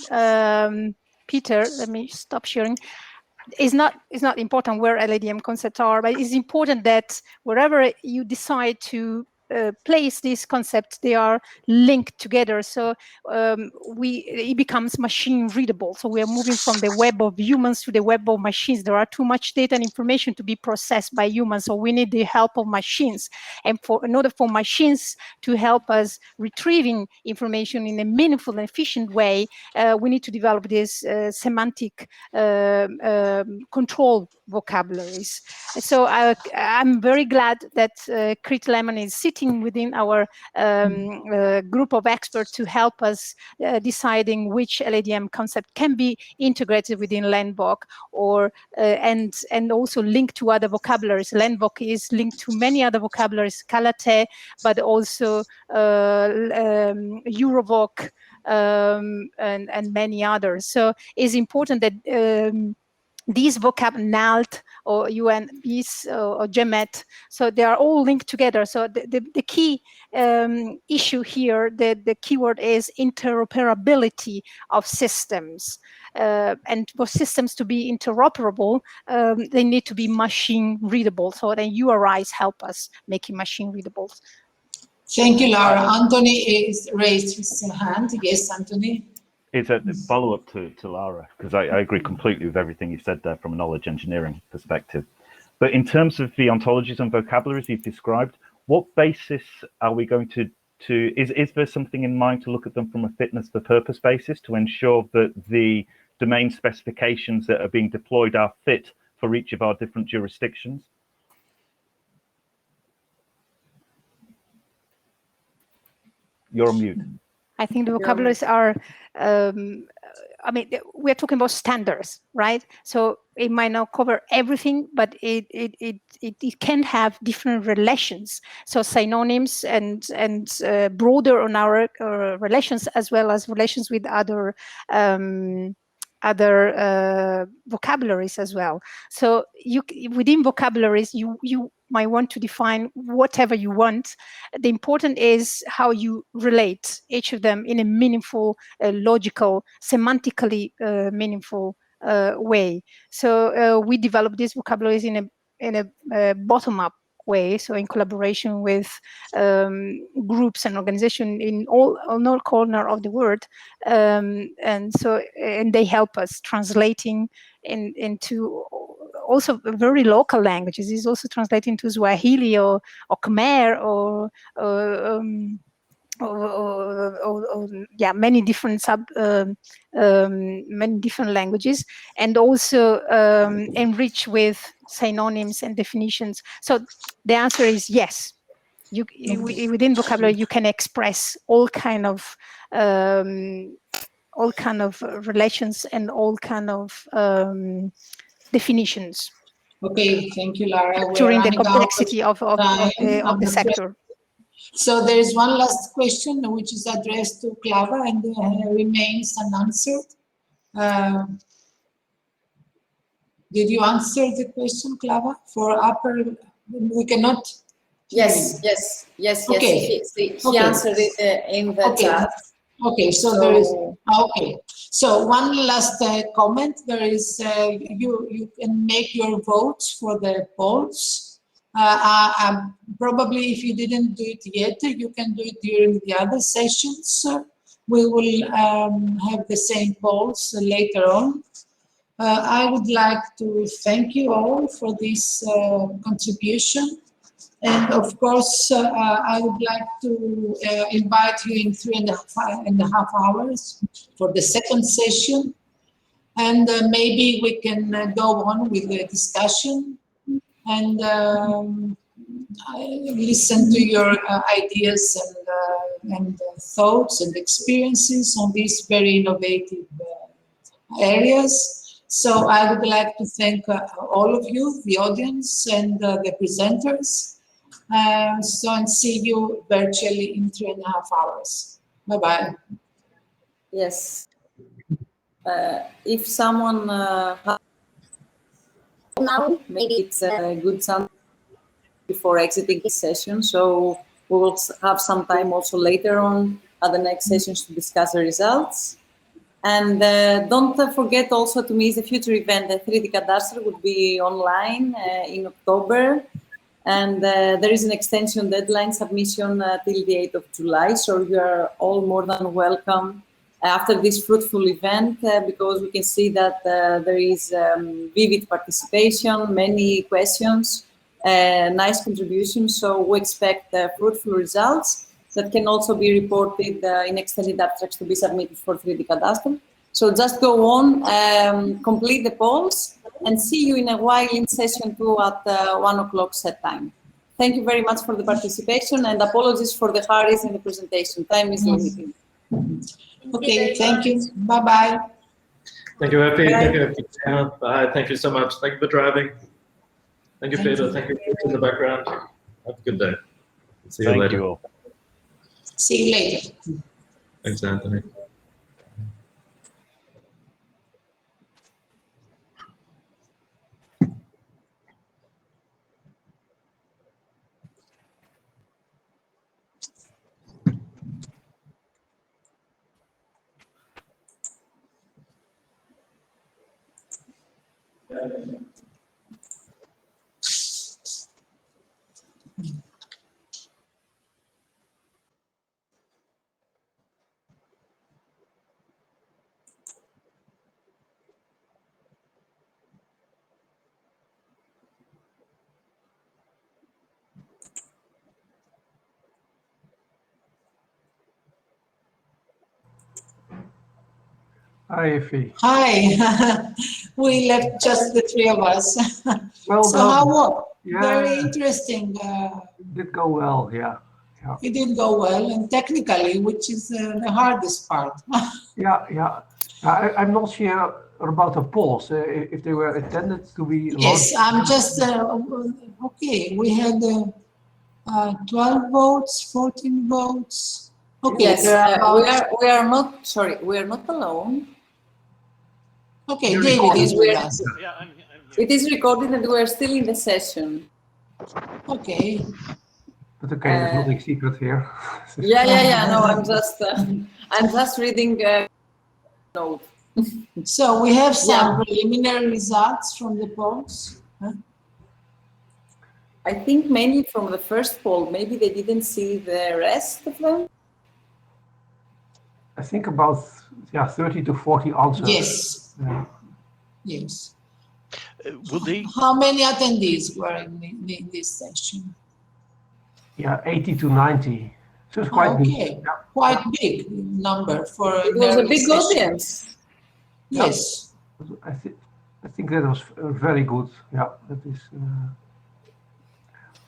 Peter, let me stop sharing. It's not important where LADM concepts are, but it's important that wherever you decide to place this concept, they are linked together. So it becomes machine readable. So we are moving from the web of humans to the web of machines. There are too much data and information to be processed by humans, so we need the help of machines. And in order for machines to help us retrieving information in a meaningful and efficient way, we need to develop this semantic control vocabularies. So I'm very glad that Crit Lemon is sitting within our group of experts to help us deciding which LADM concept can be integrated within Landvoc, or and also linked to other vocabularies. Landvoc is linked to many other vocabularies, Kalate, but also Eurovoc, and many others. So it's important that these vocab NALT or UNBIS or GEMET, so they are all linked together. So the key issue here, the keyword is interoperability of systems. And for systems to be interoperable, they need to be machine readable. So then URIs help us making machine readable. Thank you, Laura. Anthony is raised his hand. Yes, Anthony. It's a follow-up to Laura, because I agree completely with everything you said there from a knowledge engineering perspective. But in terms of the ontologies and vocabularies you've described, what basis are we going to is there something in mind to look at them from a fitness for purpose basis to ensure that the domain specifications that are being deployed are fit for each of our different jurisdictions? You're on mute. I think the vocabularies are, I mean, we're talking about standards, right? So it might not cover everything, but it can have different relations. So synonyms and broader on our relations, as well as relations with other vocabularies as well. So within vocabularies, you might want to define whatever you want. The important is how you relate each of them in a meaningful, logical, semantically meaningful way. So we develop these vocabularies in a bottom-up way, so in collaboration with groups and organizations in all corner of the world, and they help us translating into also very local languages. Is also translating to Swahili or Khmer or many different many different languages, and also enrich with synonyms and definitions. So the answer is yes. Within vocabulary, you can express all kind of relations and all kind of definitions. Okay, thank you, Laura. During the complexity of the sector. So there is one last question which is addressed to Clava and remains unanswered. Did you answer the question, Clava? For upper, we cannot. Yes. Okay. He answered it in the chat. Okay, so there is. Okay, so one last comment. There is you can make your votes for the polls. Probably if you didn't do it yet, you can do it during the other sessions. we will have the same polls later on. I would like to thank you all for this contribution. And of course, I would like to invite you in 3.5 hours for the second session. And maybe we can go on with the discussion and listen to your ideas and thoughts and experiences on these very innovative areas. So I would like to thank all of you, the audience and the presenters. And see you virtually in 3.5 hours. Bye-bye. Yes. If someone now, maybe it's a good time before exiting this session. So we will have some time also later on at the next sessions to discuss the results. And don't forget also to miss the future event. The 3D Cadastre will be online in October. And there is an extension deadline submission till the 8th of July. So you are all more than welcome after this fruitful event because we can see that there is vivid participation, many questions, nice contributions. So we expect fruitful results that can also be reported in extended abstracts to be submitted for 3D Cadastre. So just go on, complete the polls, and see you in a while in session 2 at 1 o'clock set time. Thank you very much for the participation and apologies for the hurries in the presentation. Time is limited. Okay, thank you. Bye-bye. Thank you, Effie. Thank you, Effie. Bye. Thank you so much. Thank you for driving. Thank you, Peter. Thank you in the background. Have a good day. See you later. Thank you all. See you later. Thanks, Anthony. Hi, Effie. Hi. We left just the three of us. Well so done. how? Yeah. Very interesting. Did go well, yeah. It did go well, and technically, which is the hardest part. Yeah. I'm not sure about the polls, if they were intended to be Yes, launched. I'm just, okay, we had 12 votes, 14 votes. Okay, Yes, there are about... we are not, sorry, we are not alone. Okay, David is with us. Yeah, I'm here. It is recorded and we are still in the session. Okay. But okay, there's nothing secret here. Yeah. No, I'm just reading note. So we have some preliminary results from the polls. Huh? I think mainly from the first poll. Maybe they didn't see the rest of them. I think about 30 to 40 answers. Yes. Yeah. Yes. Will the How many attendees were in this session? Yeah, 80 to 90. So it's quite big. Okay, quite big number for It was a big audience. Yes. I think that was very good. Yeah, that is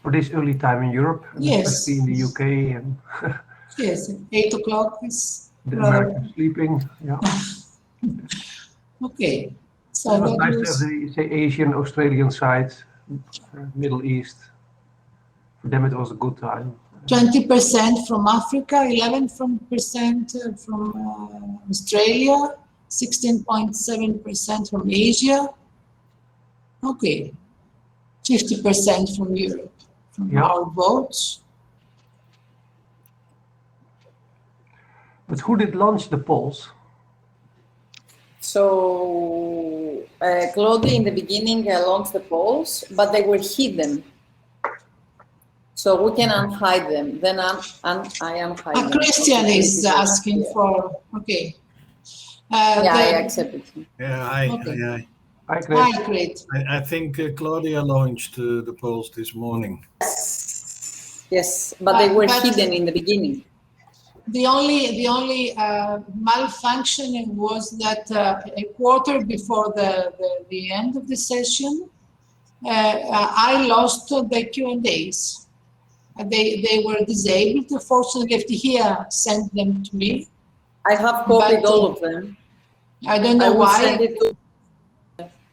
for this early time in Europe, and especially in the UK and yes, 8 o'clock is the Americans sleeping. Yeah. Okay. So it was that nice was... to have the Asian, Australian side, Middle East. For them, it was a good time. 20% from Africa, 11% from Australia, 16.7% from Asia. Okay, 50% from Europe, from our votes. But who did launch the polls? So Claudia in the beginning launched the polls, but they were hidden. So we can unhide them. Then I unhide them. Christian Okay, is asking for, okay. I accept it. Yeah, hi. Okay. Hi. Hi, Chris. Hi, great. I think Claudia launched the polls this morning. Yes, but they were But- hidden in the beginning. The only malfunctioning was that a quarter before the end of the session, I lost the Q&As. They were disabled. Fortunately, Ευτυχία sent them to me. I have copied But, all of them. I don't I know will why. send it to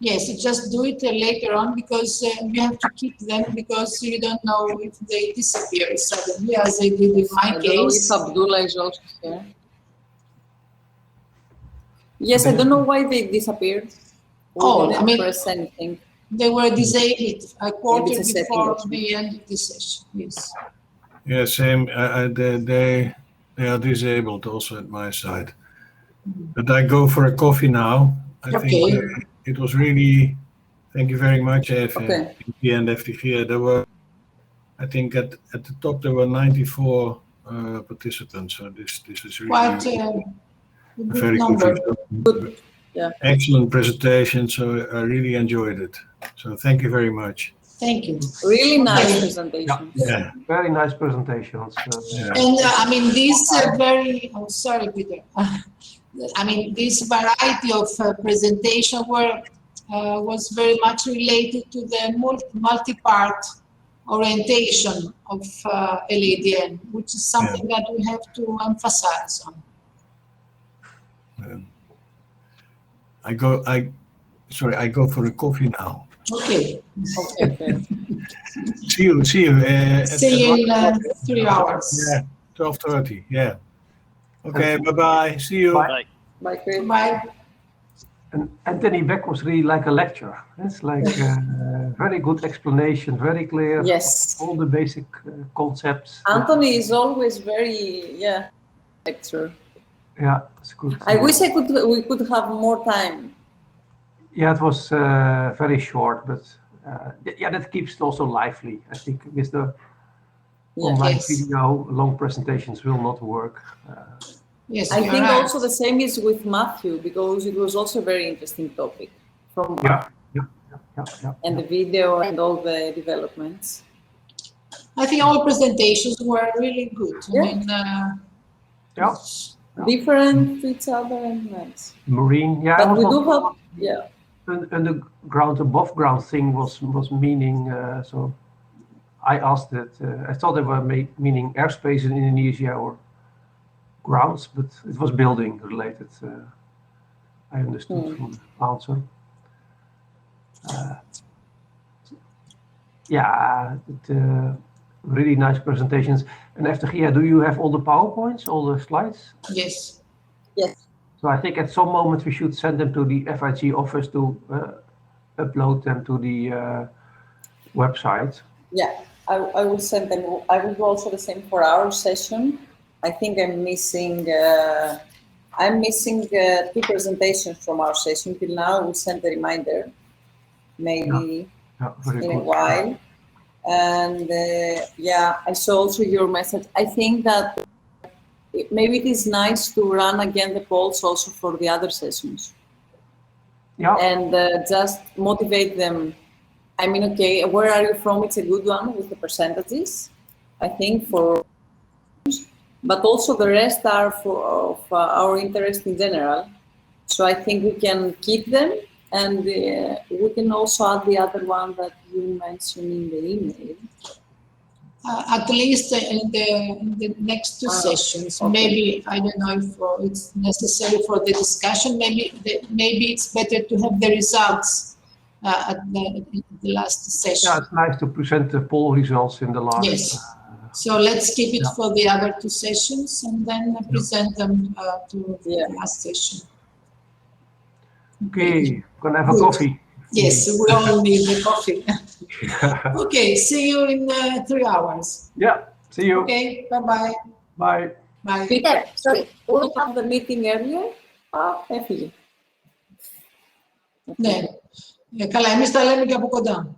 Yes, you just do it later on because you have to keep them because you don't know if they disappear suddenly, as they did in my I don't know case. if Abdullah is also here. Yes, I don't know why they disappeared. We didn't press anything. They were disabled a quarter it's a setting before also. the end of the session. Yes. Yeah, same. They are disabled also at my side. But I go for a coffee now. I think it was really. Thank you very much, Okay. and FTG. There were, I think, at the top there were 94 participants. So this is really Quite a a good very number. good. Yeah. Excellent presentation. So I really enjoyed it. So thank you very much. Thank you. Really nice Okay. presentation. Yeah. Very nice presentations. And I mean, this very, oh, sorry, Peter. I mean, this variety of presentation was very much related to the multi-part orientation of LADM, which is something that we have to emphasize on. I go for a coffee now. Okay. Okay. See you. See you in 3 hours. Yeah, 12:30. Yeah. Okay. Bye. See you. Bye. Bye, Chris. Bye. And Anthony Beck was really like a lecture. It's like very good explanation, very clear. Yes. All the basic concepts. Anthony is always very, lecture. Yeah, it's good. I wish we could have more time. Yeah, it was very short, but that keeps it also lively. I think with the online Yes. video, long presentations will not work. Yes, I you're think right. also the same is with Matthew, because it was also a very interesting topic from Yeah. and the video and all the developments. I think all presentations were really good. Yeah. I mean, Yeah. Different to each other and nice. Marine, yeah. But it was we not- do have, And the ground above ground thing was meaning. So I asked that. I thought they were meaning airspace in Indonesia or grounds, but it was building related. I understood from the answer. Really nice presentations. And after Gia, do you have all the PowerPoints, all the slides? yes. yes. So I think at some moment we should send them to the FIG office to upload them to the website. Yeah, I will send them. I will do also the same for our session. I think I'm missing 2 presentations from our session till now. We'll send a reminder, maybe Very in a good. while. And I saw also your message. I think that maybe it is nice to run again the polls also for the other sessions. Yeah. And just motivate them. I mean, okay, where are you from? It's a good one with the percentages, I think, but also the rest are of our interest in general. So I think we can keep them, and we can also add the other one that you mentioned in the email. At least in the next 2 sessions. Okay. Maybe, I don't know if it's necessary for the discussion. Maybe it's better to have the results at the last session. Yeah, it's nice to present the poll results in the last. Yes. So let's keep it for the other 2 sessions and then present them to the last session. Okay, gonna have a Good. coffee. Yes, we all need the coffee. Okay, see you in 3 hours. Yeah, see you. Okay, bye-bye. Bye. Bye. Peter, sorry, we'll have the meeting earlier. Έφυγε. Ναι. Καλά, εμείς τα λέμε και από κοντά.